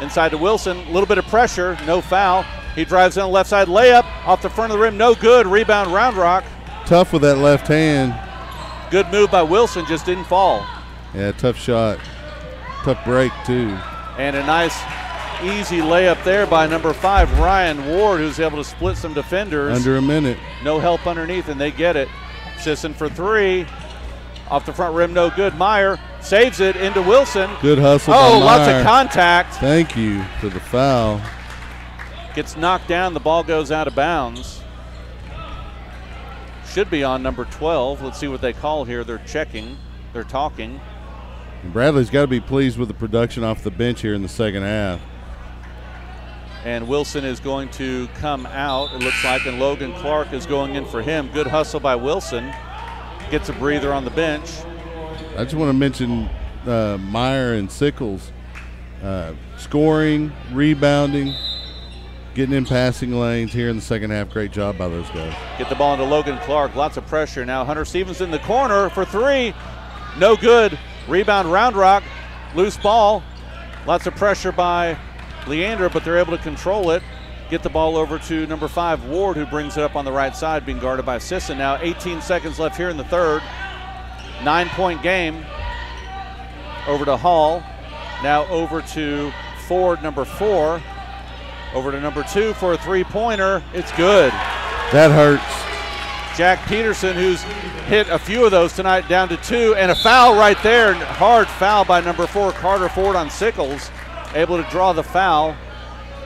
Inside to Wilson, a little bit of pressure, no foul. He drives on the left side, layup off the front of the rim, no good. Rebound, Round Rock. Tough with that left hand. Good move by Wilson, just didn't fall. Yeah, tough shot. Tough break, too. And a nice, easy layup there by number 5, Ryan Ward, who's able to split some defenders. Under a minute. No help underneath, and they get it. Sisson for 3. Off the front rim, no good. Meyer saves it into Wilson. Good hustle by by Meyer. Lots of contact. Thank you for the foul. Gets knocked down, the ball goes out of bounds. Should be on number 12. Let's see what they call here. They're checking, they're talking. And Bradley's got to be pleased with the production off the bench here in the second half. And Wilson is going to come out, it looks like, and Logan Clark is going in for him. Good hustle by Wilson. Gets a breather on the bench. I just want to mention Meyer and Sickles. Scoring, rebounding, getting in passing lanes here in the second half. Great job by those guys. Get the ball into Logan Clark. Lots of pressure. Now Hunter Stevens in the corner for 3. No good. Rebound, Round Rock. Loose ball. Lots of pressure by Leander, but they're able to control it. Get the ball over to number 5, Ward, who brings it up on the right side, being guarded by Sisson. Now 18 seconds left here in the third. 9-point game. Over to Hall. Now over to Ford, number 4. Over to number 2 for a 3-pointer. It's good. That hurts. Jack Peterson, who's hit a few of those tonight, down to 2, and a foul right there. Hard foul by number 4, Carter Ford, on Sickles. Able to draw the foul,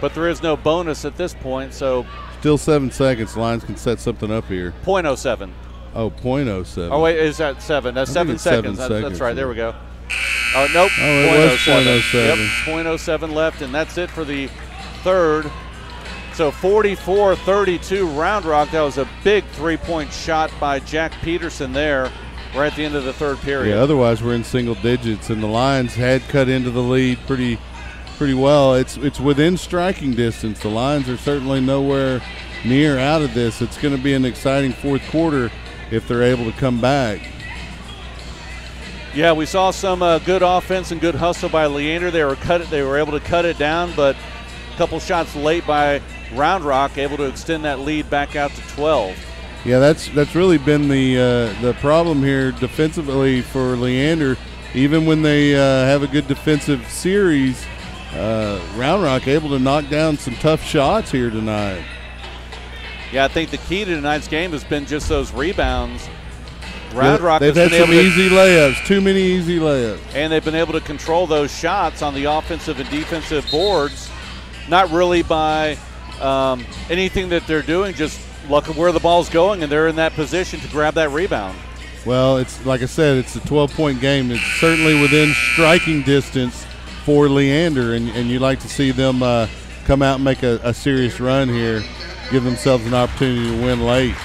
but there is no bonus at this point, so. Still 7 seconds. Lions can set something up here. .07. Oh, .07. Oh, wait, is that 7? That's 7 seconds. That's right, there we go. Oh, nope. Oh, it was .07. Yep, .07 left, and that's it for the third. So 44-32 Round Rock. That was a big 3-point shot by Jack Peterson there right at the end of the third period. Yeah, otherwise we're in single digits, and the Lions had cut into the lead pretty well. It's within striking distance. The Lions are certainly nowhere near out of this. It's going to be an exciting fourth quarter if they're able to come back. Yeah, we saw some good offense and good hustle by Leander. They were able to cut it down, but a couple shots late by Round Rock, able to extend that lead back out to 12. Yeah, that's really been the problem here defensively for Leander. Even when they have a good defensive series, Round Rock able to knock down some tough shots here tonight. Yeah, I think the key to tonight's game has been just those rebounds. Round Rock they've had some easy layups, too many easy layups. And they've been able to control those shots on the offensive and defensive boards, not really by anything that they're doing, just look at where the ball's going, and they're in that position to grab that rebound. Well, it's like I said, it's a 12-point game. It's certainly within striking distance for Leander, and you'd like to see them come out and make a serious run here, give themselves an opportunity to win late.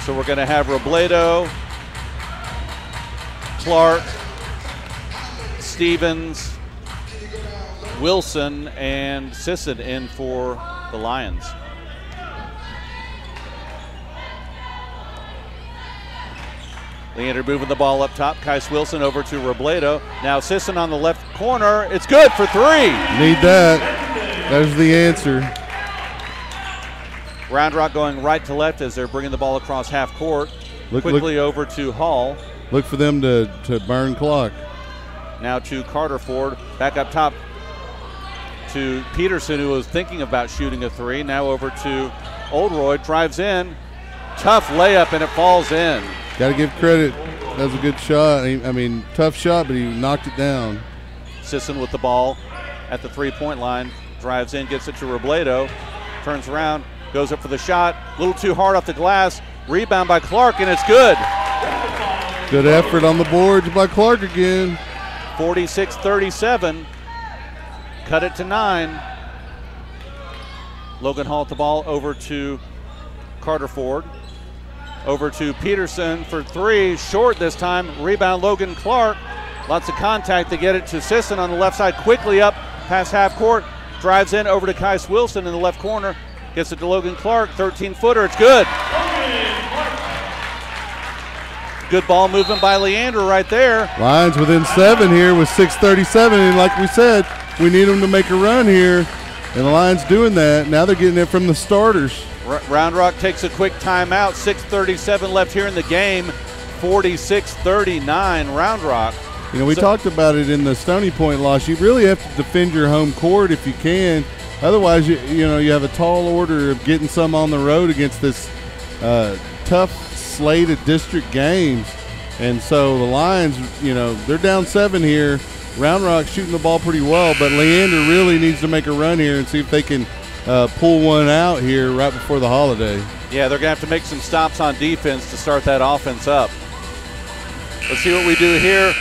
So we're going to have Robledo, Clark, Stevens, Wilson, and Sisson in for the Lions. Leander moving the ball up top. Kais Wilson over to Robledo. Now Sisson on the left corner. It's good for 3. Need that. There's the answer. Round Rock going right to left as they're bringing the ball across half court. Quickly over to Hall. Look for them to burn clock. Now to Carter Ford. Back up top to Peterson, who was thinking about shooting a 3. Now over to Oldroyd. Drives in. Tough layup, and it falls in. Got to give credit. That was a good shot. I mean, tough shot, but he knocked it down. Sisson with the ball at the 3-point line. Drives in, gets it to Robledo. Turns around, goes up for the shot. A little too hard off the glass. Rebound by Clark, and it's good. Good effort on the boards by Clark again. 46-37. Cut it to 9. Logan Hall at the ball over to Carter Ford. Over to Peterson for 3, short this time. Rebound Logan Clark. Lots of contact. They get it to Sisson on the left side, quickly up past half court. Drives in over to Kais Wilson in the left corner. Gets it to Logan Clark, 13-footer. It's good. Good ball movement by Leander right there. Lions within 7 here with 6:37, and like we said, we need them to make a run here, and the Lions doing that. Now they're getting it from the starters. Round Rock takes a quick timeout. 6:37 left here in the game. 46-39 Round Rock. You know, we talked about it in the Stony Point loss. You really have to defend your home court if you can. Otherwise, you know, you have a tall order of getting some on the road against this tough slate of district games. And so the Lions, you know, they're down 7 here. Round Rock shooting the ball pretty well, but Leander really needs to make a run here and see if they can pull one out here right before the holiday. Yeah, they're going to have to make some stops on defense to start that offense up. Let's see what we do here.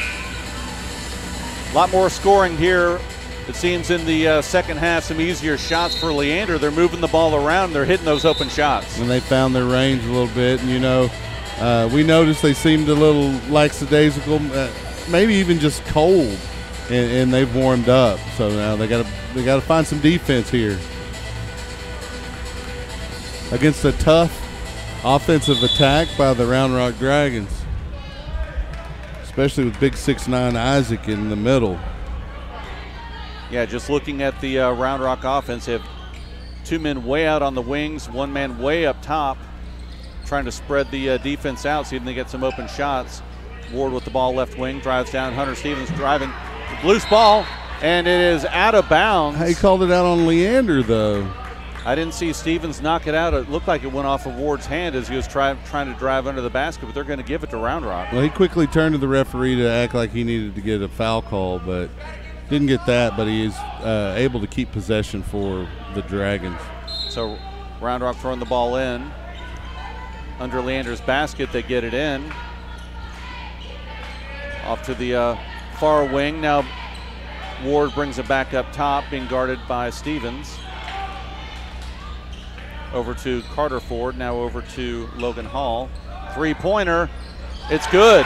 A lot more scoring here. It seems in the second half, some easier shots for Leander. They're moving the ball around. They're hitting those open shots. And they found their range a little bit. And, you know, we noticed they seemed a little lackadaisical, maybe even just cold, and they've warmed up. So now they got to find some defense here against a tough offensive attack by the Round Rock Dragons, especially with big 6'9" Isaac in the middle. Yeah, just looking at the Round Rock offense, they have 2 men way out on the wings, 1 man way up top, trying to spread the defense out, see if they get some open shots. Ward with the ball left wing, drives down. Hunter Stevens driving. Loose ball, and it is out of bounds. He called it out on Leander, though. I didn't see Stevens knock it out. It looked like it went off of Ward's hand as he was trying to drive under the basket, but they're going to give it to Round Rock. Well, he quickly turned to the referee to act like he needed to get a foul call, but didn't get that, but he is able to keep possession for the Dragons. So Round Rock throwing the ball in. Under Leander's basket, they get it in. Off to the far wing. Now Ward brings it back up top, being guarded by Stevens. Over to Carter Ford, now over to Logan Hall. 3-pointer, it's good.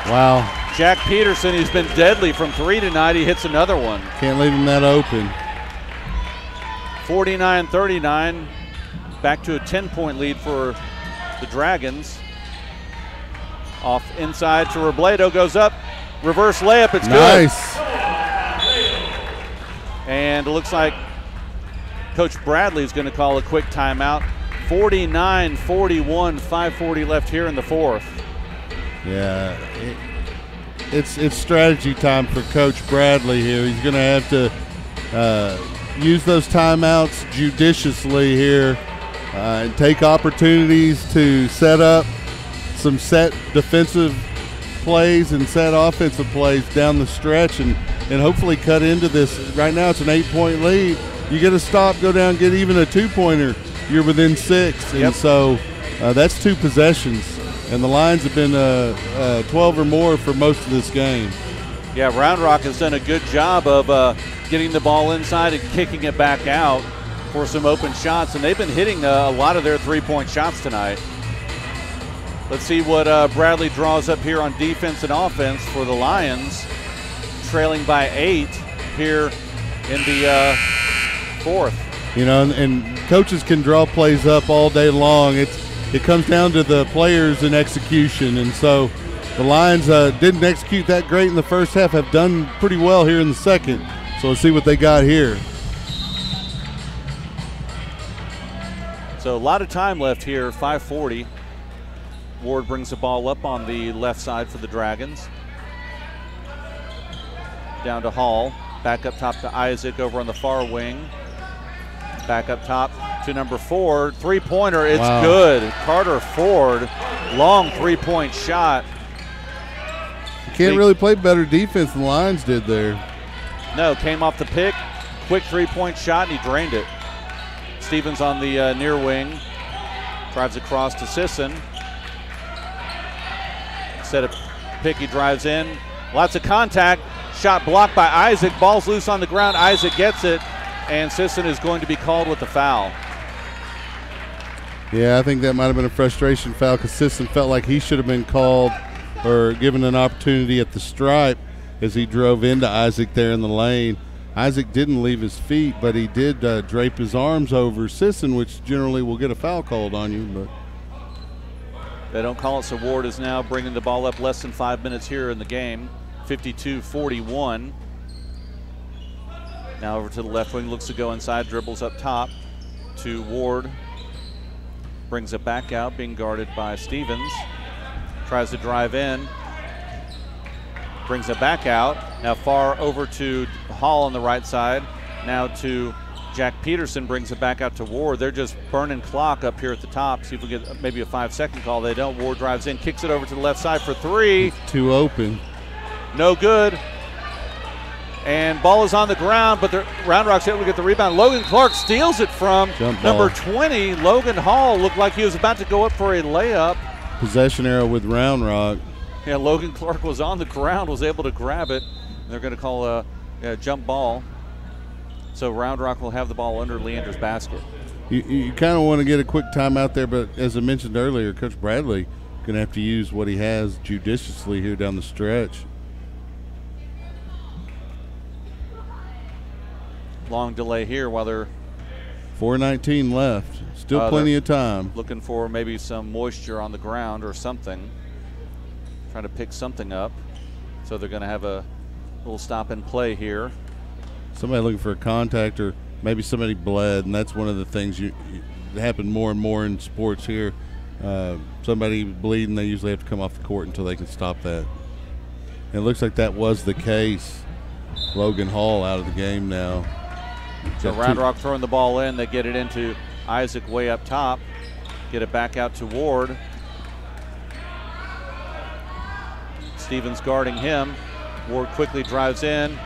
Wow. Jack Peterson, he's been deadly from 3 tonight. He hits another one. Can't leave him that open. 49-39, back to a 10-point lead for the Dragons. Off inside to Robledo, goes up, reverse layup, it's nice. Good. And it looks like Coach Bradley is going to call a quick timeout. 49-41, 5:40 left here in the fourth. Yeah, it's strategy time for Coach Bradley here. He's going to have to use those timeouts judiciously here and take opportunities to set up some set defensive plays and set offensive plays down the stretch and hopefully cut into this. Right now it's an 8-point lead. You get a stop, go down, get even a 2-pointer, you're within 6. Yep. And so that's 2 possessions. And the Lions have been 12 or more for most of this game. Yeah, Round Rock has done a good job of getting the ball inside and kicking it back out for some open shots. And they've been hitting a lot of their 3-point shots tonight. Let's see what Bradley draws up here on defense and offense for the Lions. Trailing by 8 here in the fourth. You know, and coaches can draw plays up all day long. It comes down to the players and execution, and so the Lions didn't execute that great in the first half, have done pretty well here in the second. So let's see what they got here. So a lot of time left here, 5:40. Ward brings the ball up on the left side for the Dragons. Down to Hall, back up top to Isaac over on the far wing. Back up top to number 4, 3-pointer, it's good. Carter Ford, long 3-point shot. You can't really play better defense than the Lions did there. No, came off the pick, quick 3-point shot, and he drained it. Stevens on the near wing, drives across to Sisson. Set a pick, he drives in, lots of contact, shot blocked by Isaac, ball's loose on the ground, Isaac gets it, and Sisson is going to be called with the foul. Yeah, I think that might have been a frustration foul because Sisson felt like he should have been called or given an opportunity at the stripe. as he drove into Isaac there in the lane. Isaac didn't leave his feet, but he did drape his arms over Sisson, which generally will get a foul called on you. But they don't call it, so Ward is now bringing the ball up less than 5 minutes here in the game. 52-41. Now over to the left wing, looks to go inside, dribbles up top to Ward. Brings it back out, being guarded by Stevens. Tries to drive in. Brings it back out. Now far over to Hall on the right side. Now to Jack Peterson, brings it back out to Ward. They're just burning clock up here at the top. See if we get maybe a 5-second call. They don't. Ward drives in, kicks it over to the left side for three. It's too open. No good. And ball is on the ground, but the Round Rock's able to get the rebound. Logan Clark steals it from number 20. Logan Hall looked like he was about to go up for a layup. Possession arrow with Round Rock. Yeah, Logan Clark was on the ground, was able to grab it. They're going to call a jump ball. So Round Rock will have the ball under Leander's basket. You kind of want to get a quick timeout there, but as I mentioned earlier, Coach Bradley going to have to use what he has judiciously here down the stretch. Long delay here while they're 4:19 left. Still plenty of time. Looking for maybe some moisture on the ground or something. Trying to pick something up. So they're going to have a little stop and play here. Somebody looking for a contact, or maybe somebody bled, and that's one of the things that happen more and more in sports here. Somebody bleeding, they usually have to come off the court until they can stop that. And it looks like that was the case. Logan Hall out of the game now. So Round Rock throwing the ball in. They get it into Isaac way up top. Get it back out to Ward. Stevens guarding him. Ward quickly drives in.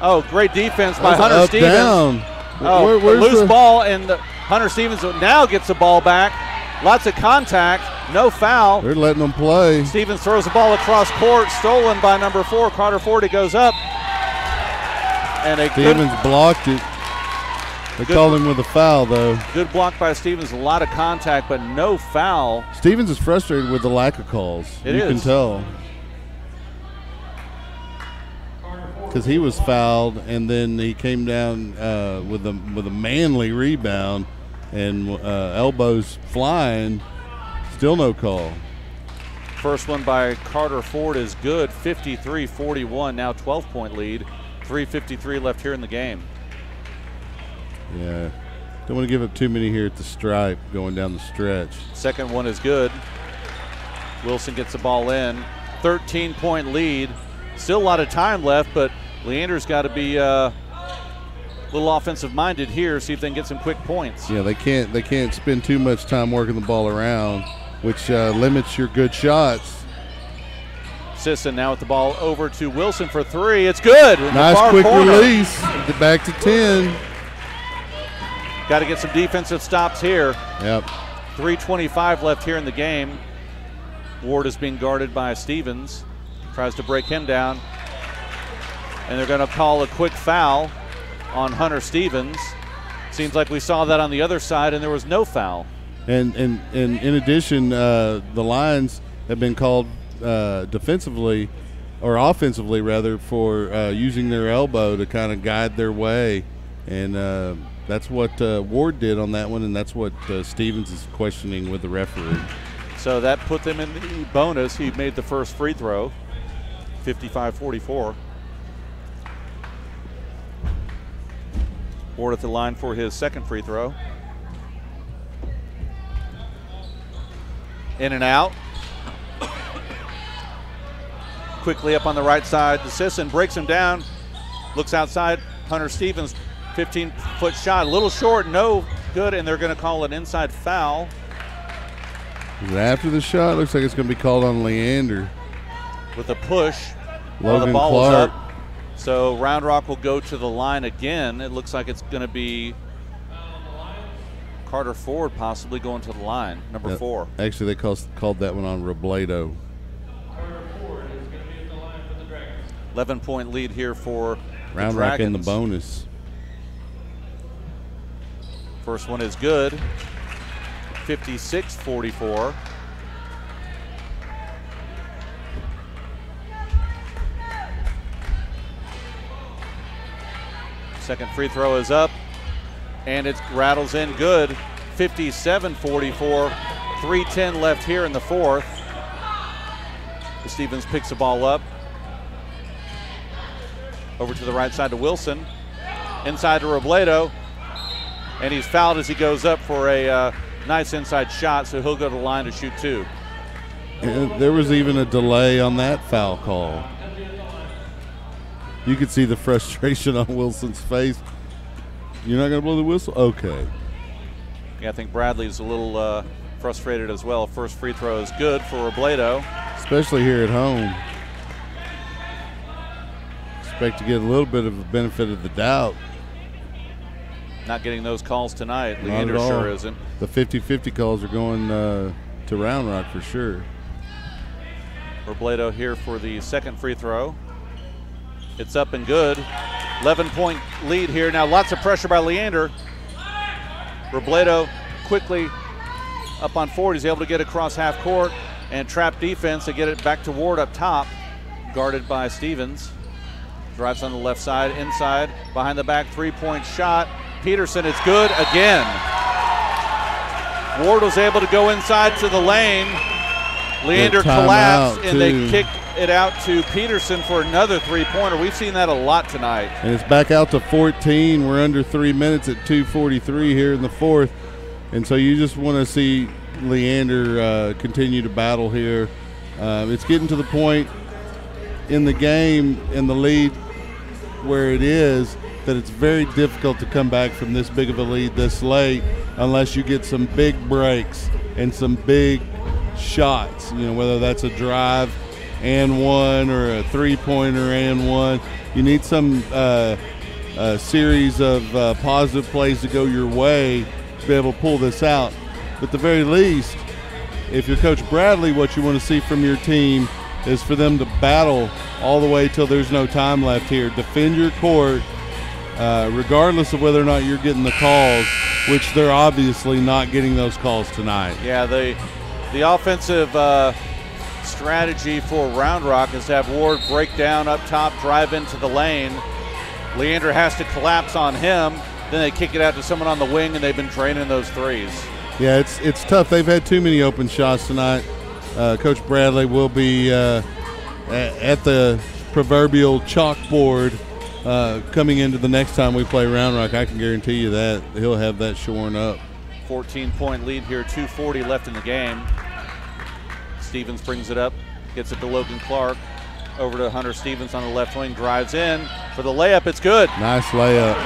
Oh, great defense by Hunter Stevens. Down. Oh, loose ball, and Hunter Stevens now gets the ball back. Lots of contact, no foul. They're letting them play. Stevens throws the ball across court, stolen by number 4, Carter Ford. He goes up. And Stevens blocked it. They called him with a foul, though. Good block by Stevens, a lot of contact, but no foul. Stevens is frustrated with the lack of calls. You can tell. Because he was fouled, and then he came down with a manly rebound, and elbows flying. Still no call. First one by Carter Ford is good. 53-41. Now 12-point lead. 3:53 left here in the game. Yeah, don't want to give up too many here at the stripe going down the stretch. Second one is good. Wilson gets the ball in. 13-point lead. Still a lot of time left, but Leander's got to be a little offensive-minded here, see if they can get some quick points. Yeah, they can't spend too much time working the ball around, which limits your good shots. Sisson now with the ball over to Wilson for three. It's good. Nice quick release. Back to 10. Got to get some defensive stops here. Yep. 3:25 left here in the game. Ward is being guarded by Stevens. Tries to break him down. And they're going to call a quick foul on Hunter Stevens. Seems like we saw that on the other side, and there was no foul. And in addition, the Lions have been called defensively, or offensively rather, for using their elbow to kind of guide their way. And that's what Ward did on that one, and that's what Stevens is questioning with the referee. So that put them in the bonus. He made the first free throw, 55-44. Ward at the line for his second free throw. In and out. Quickly up on the right side. The Sisson breaks him down. Looks outside. Hunter Stevens, 15-foot shot. A little short, no good, and they're going to call an inside foul. After the shot, looks like it's going to be called on Leander. With a push while the ball Clark. was up. So Round Rock will go to the line again. It looks like it's going to be Carter Ford possibly going to the line, number 4. Actually, they called that one on Robledo. Carter Ford is going to be at the line for the Dragons. 11-point lead here for Round the Rock in the Dragons. bonus. First one is good. 56-44. Second free throw is up, and it rattles in good. 57-44, 3:10 left here in the fourth. Stevens picks the ball up. Over to the right side to Wilson. Inside to Robledo. And he's fouled as he goes up for a nice inside shot, so he'll go to the line to shoot two. And there was even a delay on that foul call. You could see the frustration on Wilson's face. You're not going to blow the whistle? Okay. Yeah, I think Bradley's a little frustrated as well. First free throw is good for Robledo. Especially here at home. Expect to get a little bit of a benefit of the doubt. Not getting those calls tonight. Not Leander at all. sure isn't. The 50-50 calls are going to Round Rock for sure. Robledo here for the second free throw. It's up and good. 11-point lead here. Now lots of pressure by Leander. Robledo quickly up on forward. He's able to get across half court and trap defense to get it back to Ward up top. Guarded by Stevens. Drives on the left side, inside, behind the back, three-point shot. Peterson, it's good again. Ward was able to go inside to the lane. Leander collapsed, and they kick it out to Peterson for another three-pointer. We've seen that a lot tonight. And it's back out to 14. We're under 3 minutes at 2:43 here in the fourth. And so you just want to see Leander continue to battle here. It's getting to the point in the game, in the lead where it is, that it's very difficult to come back from this big of a lead this late unless you get some big breaks and some big shots, you know, whether that's a drive and one or a three-pointer and one. You need some series of positive plays to go your way to be able to pull this out. But at the very least, if you're Coach Bradley, what you want to see from your team is for them to battle all the way till there's no time left here. Defend your court, regardless of whether or not you're getting the calls, which they're obviously not getting those calls tonight. Yeah, the offensive strategy for Round Rock is to have Ward break down up top, drive into the lane. Leander has to collapse on him. Then they kick it out to someone on the wing, and they've been draining those threes. Yeah, it's tough. They've had too many open shots tonight. Coach Bradley will be at the proverbial chalkboard coming into the next time we play Round Rock. I can guarantee you that he'll have that shorn up. 14-point lead here, 2:40 left in the game. Stevens brings it up, gets it to Logan Clark. Over to Hunter Stevens on the left wing, drives in for the layup. It's good. Nice layup.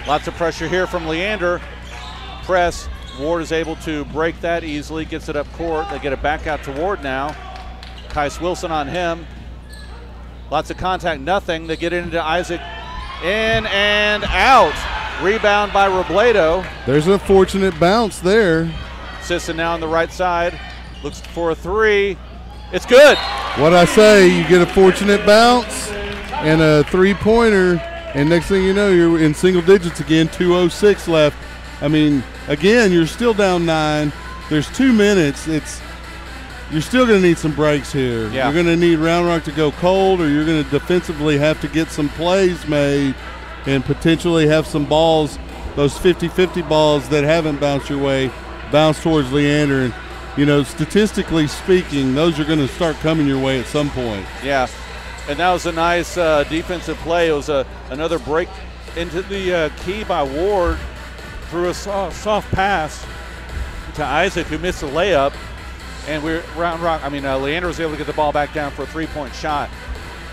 Lots of pressure here from Leander. Press. Ward is able to break that easily, gets it up court. They get it back out to Ward now. Kais Wilson on him. Lots of contact, nothing. They get it into Isaac. In and out. Rebound by Robledo. There's a fortunate bounce there. Sisson now on the right side. Looks for a three. It's good. What I say, you get a fortunate bounce and a three-pointer, and next thing you know, you're in single digits again, 2:06 left. I mean, again, you're still down 9. There's 2 minutes. You're still going to need some breaks here. Yeah. You're going to need Round Rock to go cold, or you're going to defensively have to get some plays made and potentially have some balls, those 50-50 balls that haven't bounced your way, bounce towards Leander. And, you know, statistically speaking, those are going to start coming your way at some point. Yeah, and that was a nice defensive play. It was another break into the key by Ward through a soft pass to Isaac, who missed a layup. And Leander was able to get the ball back down for a three-point shot.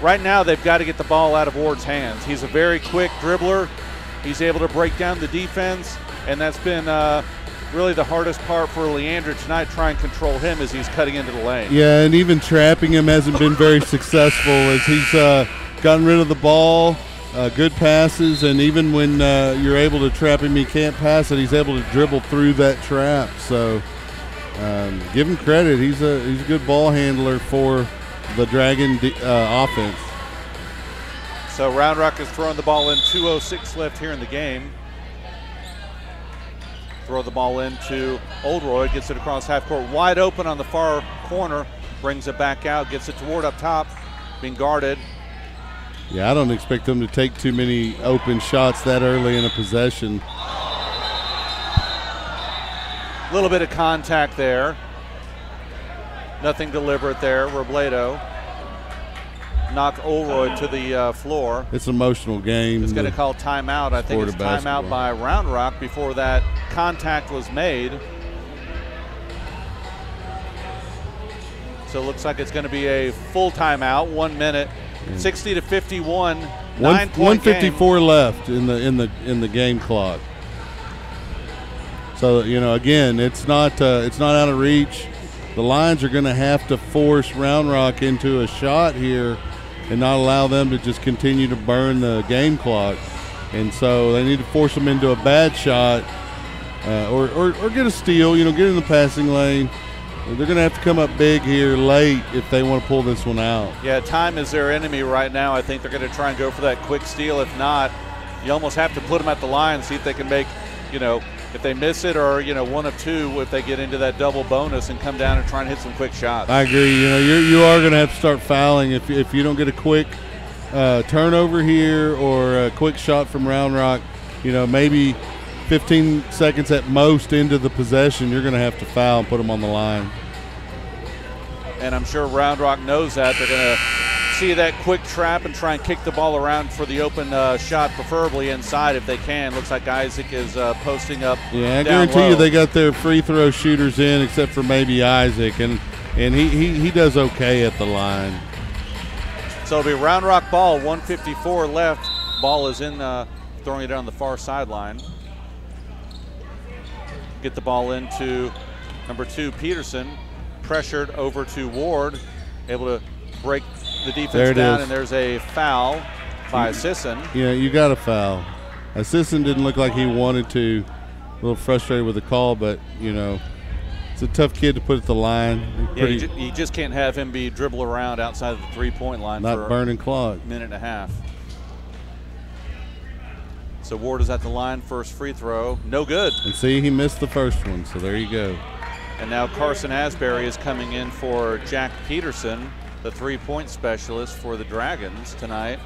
Right now, they've got to get the ball out of Ward's hands. He's a very quick dribbler. He's able to break down the defense, and that's been really the hardest part for Leander tonight, try and control him as he's cutting into the lane. Yeah, and even trapping him hasn't been very successful as he's gotten rid of the ball, good passes, and even when you're able to trap him, he can't pass it. He's able to dribble through that trap. So give him credit. He's a good ball handler for the Dragon offense. So Round Rock is throwing the ball in, 2:06 left here in the game. Throw the ball into Oldroyd, gets it across half court, wide open on the far corner, brings it back out, gets it to Ward up top, being guarded. Yeah, I don't expect them to take too many open shots that early in a possession. A little bit of contact there. Nothing deliberate there. Robledo knocked Olroyd to the floor. It's an emotional game. It's going to call timeout. I think it's timeout by Round Rock before that contact was made. So it looks like it's going to be a full timeout, 1 minute, 60 to 51, 9-point 154 left in the game clock. So again, it's not out of reach. The Lions are going to have to force Round Rock into a shot here and not allow them to just continue to burn the game clock. And so they need to force them into a bad shot or get a steal, get in the passing lane. They're going to have to come up big here late if they want to pull this one out. Yeah, time is their enemy right now. I think they're going to try and go for that quick steal. If not, you almost have to put them at the line, see if they can make, if they miss it or, one of two, if they get into that double bonus and come down and try and hit some quick shots. I agree. You are going to have to start fouling if you don't get a quick turnover here or a quick shot from Round Rock, maybe 15 seconds at most into the possession, you're going to have to foul and put them on the line. And I'm sure Round Rock knows that. They're going to see that quick trap and try and kick the ball around for the open shot, preferably inside if they can. Looks like Isaac is posting up. Yeah, I guarantee you they got their free throw shooters in except for maybe Isaac, and he does okay at the line. So it'll be Round Rock ball, 154 left. Ball is in, throwing it on the far sideline. Get the ball into number 2, Peterson. Pressured over to Ward. Able to break the defense down, and there's a foul by Sisson. Yeah, you got a foul. Sisson didn't look like he wanted to. A little frustrated with the call, but, it's a tough kid to put at the line. You just can't have him be dribble around outside of the three-point line for burning clock. A minute and a half. So Ward is at the line, first free throw, no good. And see, he missed the first one, so there you go. And now Carson Asbury is coming in for Jack Peterson, the three-point specialist for the Dragons tonight.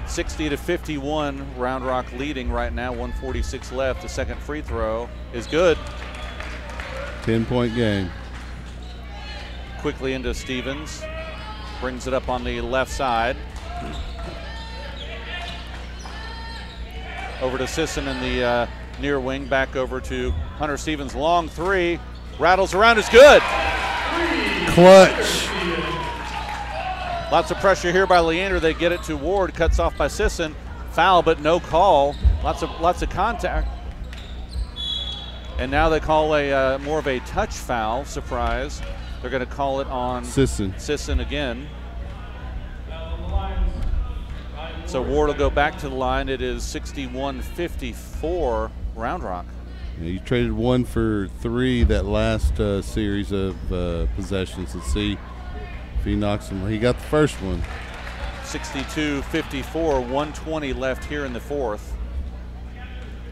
$60 to 51, Round Rock leading right now, 1:46 left. The second free throw is good. 10-point game. Quickly into Stevens. Brings it up on the left side. Over to Sisson in the near wing. Back over to Hunter Stevens. Long three. Rattles around. It's good. Clutch. Lots of pressure here by Leander. They get it to Ward. Cuts off by Sisson. Foul, but no call. Lots of contact. And now they call a more of a touch foul. Surprise. They're going to call it on Sisson again. So Ward will go back to the line. It is 61-54 Round Rock. Yeah, you traded 1 for 3 that last series of possessions. Let's see if he knocks him. He got the first one. 62-54, 120 left here in the fourth.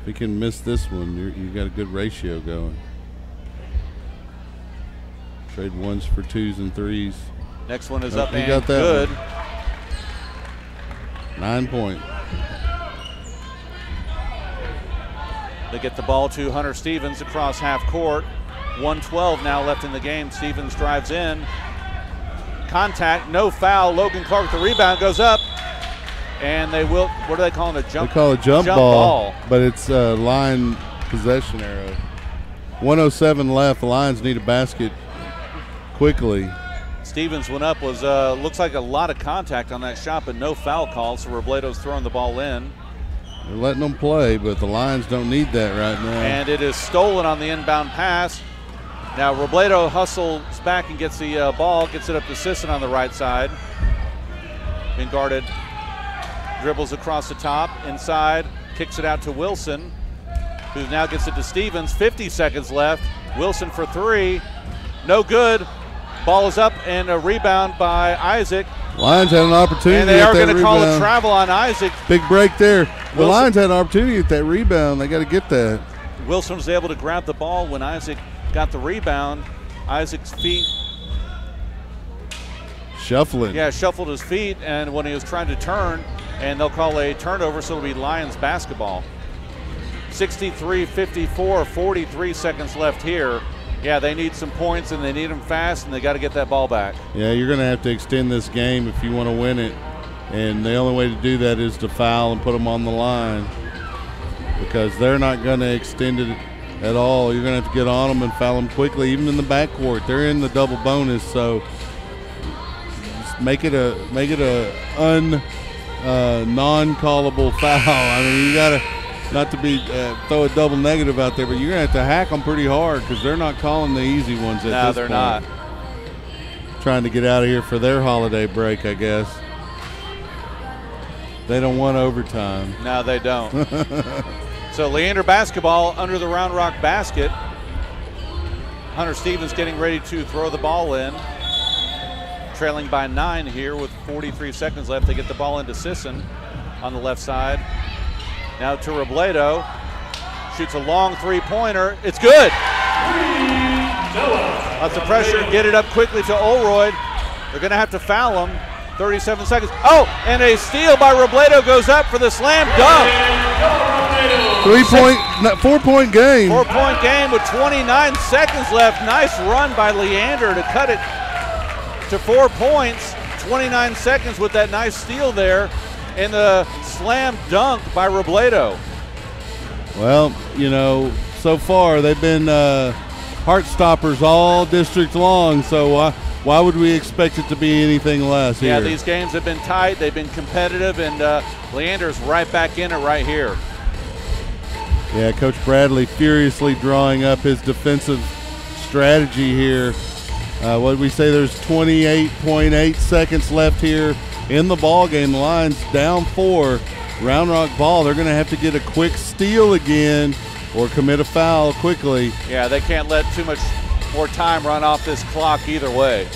If he can miss this one, you got a good ratio going. Trade 1s for 2s and 3s. Next one is up and got that good. 9 point. They get the ball to Hunter Stevens across half court. 1:12 now left in the game. Stevens drives in. Contact, no foul. Logan Clark, the rebound goes up. And they will, what do they call it? A jump? They call it jump ball, but it's a line possession arrow. 1:07 left. The Lions need a basket quickly. Stevens went up, looks like a lot of contact on that shot, but no foul call, so Robledo's throwing the ball in. They're letting them play, but the Lions don't need that right now. And it is stolen on the inbound pass. Now Robledo hustles back and gets the ball, gets it up to Sisson on the right side. Being guarded, dribbles across the top, inside, kicks it out to Wilson, who now gets it to Stevens. 50 seconds left. Wilson for 3, no good. Ball is up and a rebound by Isaac. Lions had an opportunity. And they are going to call a travel on Isaac. Big break there. The Lions had an opportunity at that rebound. They got to get that. Wilson was able to grab the ball when Isaac got the rebound. Isaac's feet Shuffling. Yeah, shuffled his feet, and when he was trying to turn, and they'll call a turnover, so it'll be Lions basketball. 63-54, 43 seconds left here. Yeah, they need some points, and they need them fast, and they got to get that ball back. Yeah, you're going to have to extend this game if you want to win it, and the only way to do that is to foul and put them on the line, because they're not going to extend it at all. You're going to have to get on them and foul them quickly, even in the backcourt. They're in the double bonus, so just make it a non-callable foul. I mean, you got to, not to be throw a double negative out there, but you're going to have to hack them pretty hard because they're not calling the easy ones at this point. No, they're not. Trying to get out of here for their holiday break, I guess. They don't want overtime. No, they don't. So Leander basketball under the Round Rock basket. Hunter Stevens getting ready to throw the ball in. Trailing by 9 here with 43 seconds left. They get the ball into Sisson on the left side. Now to Robledo. Shoots a long three-pointer. It's good. Lots of pressure. Get it up quickly to Olroyd. They're going to have to foul him. 37 seconds. Oh, and a steal by Robledo goes up for the slam dunk. 4-point game. 4-point game with 29 seconds left. Nice run by Leander to cut it to 4 points. 29 seconds with that nice steal there. And the slam dunk by Robledo. Well, you know, so far they've been heart stoppers all district long, so why would we expect it to be anything less here? Yeah, these games have been tight. They've been competitive, and Leander's right back in it right here. Yeah, Coach Bradley furiously drawing up his defensive strategy here. What did we say? There's 28.8 seconds left here in the ball game. The Lions down 4. Round Rock ball. They're going to have to get a quick steal again or commit a foul quickly. Yeah, they can't let too much more time run off this clock either way.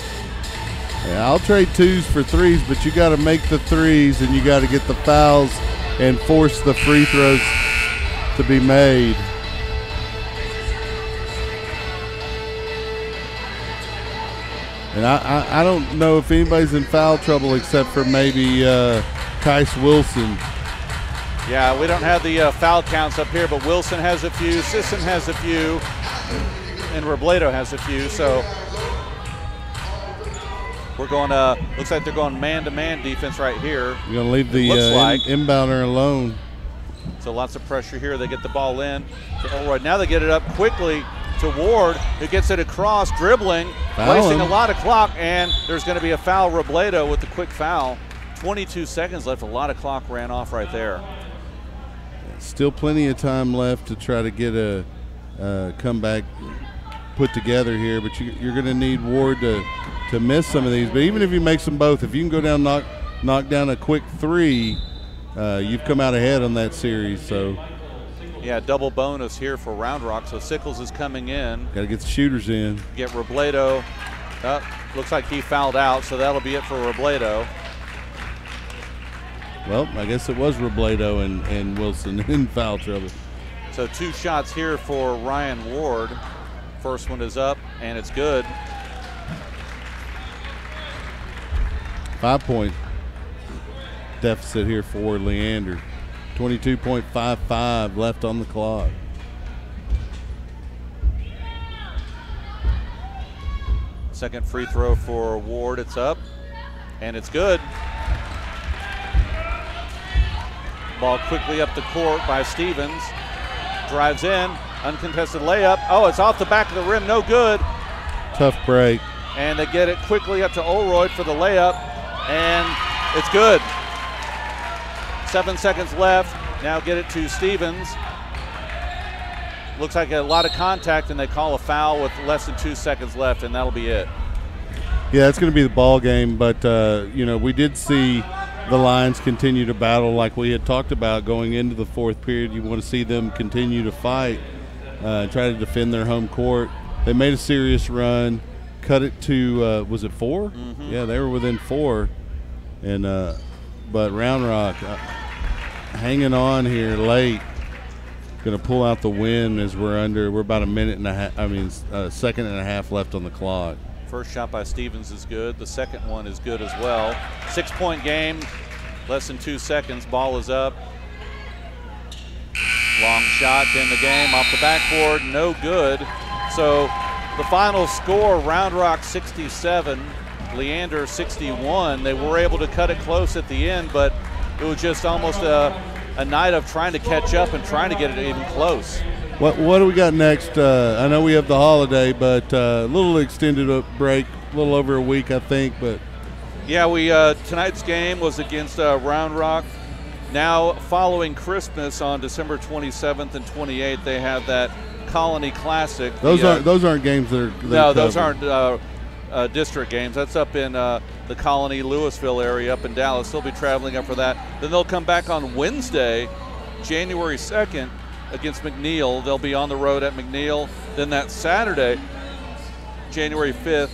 Yeah, I'll trade 2s for 3s, but you got to make the 3s and you got to get the fouls and force the free throws to be made. And I don't know if anybody's in foul trouble except for maybe Tice Wilson. Yeah, we don't have the foul counts up here, but Wilson has a few, Sisson has a few, and Robledo has a few. So we're going, looks like they're going man-to-man defense right here. You're going to leave the inbounder alone. So lots of pressure here. They get the ball in to Olroyd. Now they get it up quickly to Ward, who gets it across, dribbling, wasting a lot of clock, and there's going to be a foul. Robledo with the quick foul. 22 seconds left. A lot of clock ran off right there. Still plenty of time left to try to get a comeback put together here, but you're going to need Ward to miss some of these. But even if he makes them both, if you can go down, knock down a quick 3, you've come out ahead on that series. So yeah, double bonus here for Round Rock. So Sickles is coming in. Got to get the shooters in. Get Robledo. Looks like he fouled out, so that'll be it for Robledo. Well, I guess it was Robledo and Wilson in foul trouble. So 2 shots here for Ryan Ward. First one is up, and it's good. 5-point deficit here for Leander. 22.55 left on the clock. Second free throw for Ward. It's up, and it's good. Ball quickly up the court by Stevens. Drives in, uncontested layup. Oh, it's off the back of the rim, no good. Tough break. And they get it quickly up to Olroyd for the layup, and it's good. 7 seconds left. Now get it to Stevens. Looks like a lot of contact, and they call a foul with less than 2 seconds left, and that'll be it. Yeah, it's going to be the ball game, but you know, we did see the Lions continue to battle like we had talked about going into the 4th period. You want to see them continue to fight, try to defend their home court. They made a serious run, cut it to was it 4? Mm-hmm. Yeah, they were within 4, and but Round Rock hanging on here late, going to pull out the win as we're about a minute and a half. I mean, a second and a half left on the clock. First shot by Stevens is good. The second one is good as well. 6-point game, less than 2 seconds. Ball is up. Long shot to end the game off the backboard, no good. So the final score, Round Rock 67, Leander 61. They were able to cut it close at the end, but it was just almost a night of trying to catch up and trying to get it even close. What do we got next? I know we have the holiday, but a little extended break, a little over a week, I think. But yeah, we tonight's game was against Round Rock. Now, following Christmas on December 27th and 28th, they have that Colony Classic. Those aren't games that are. No, those aren't district games. That's up in the Colony, Louisville area, up in Dallas. They'll be traveling up for that. Then they'll come back on Wednesday, January 2nd, against McNeil. They'll be on the road at McNeil. Then that Saturday, January 5th,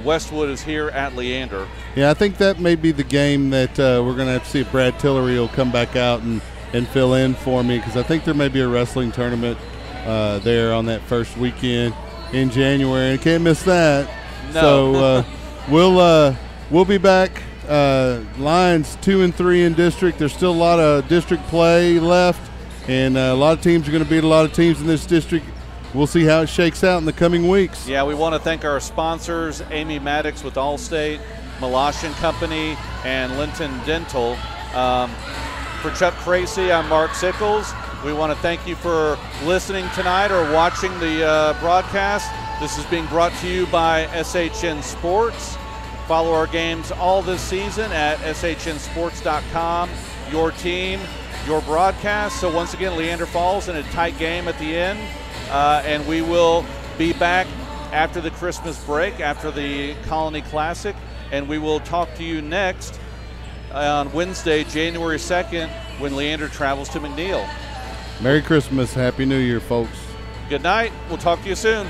Westwood is here at Leander. Yeah, I think that may be the game that we're going to have to see if Brad Tillery will come back out and fill in for me, because I think there may be a wrestling tournament there on that first weekend in January. I can't miss that. No. So we'll be back. Lions 2 and 3 in district. There's still a lot of district play left, and a lot of teams are going to beat a lot of teams in this district. We'll see how it shakes out in the coming weeks. Yeah, we want to thank our sponsors, Amy Maddox with Allstate, Malash & Company, and Linton Dental. For Chuck Tracy, I'm Mark Sickles. We want to thank you for listening tonight or watching the broadcast. This is being brought to you by SHN Sports. Follow our games all this season at shnsports.com. Your team, your broadcast. So once again, Leander Falls in a tight game at the end. And we will be back after the Christmas break, after the Colony Classic, and we will talk to you next on Wednesday, January 2nd, when Leander travels to McNeil. Merry Christmas. Happy New Year, folks. Good night. We'll talk to you soon.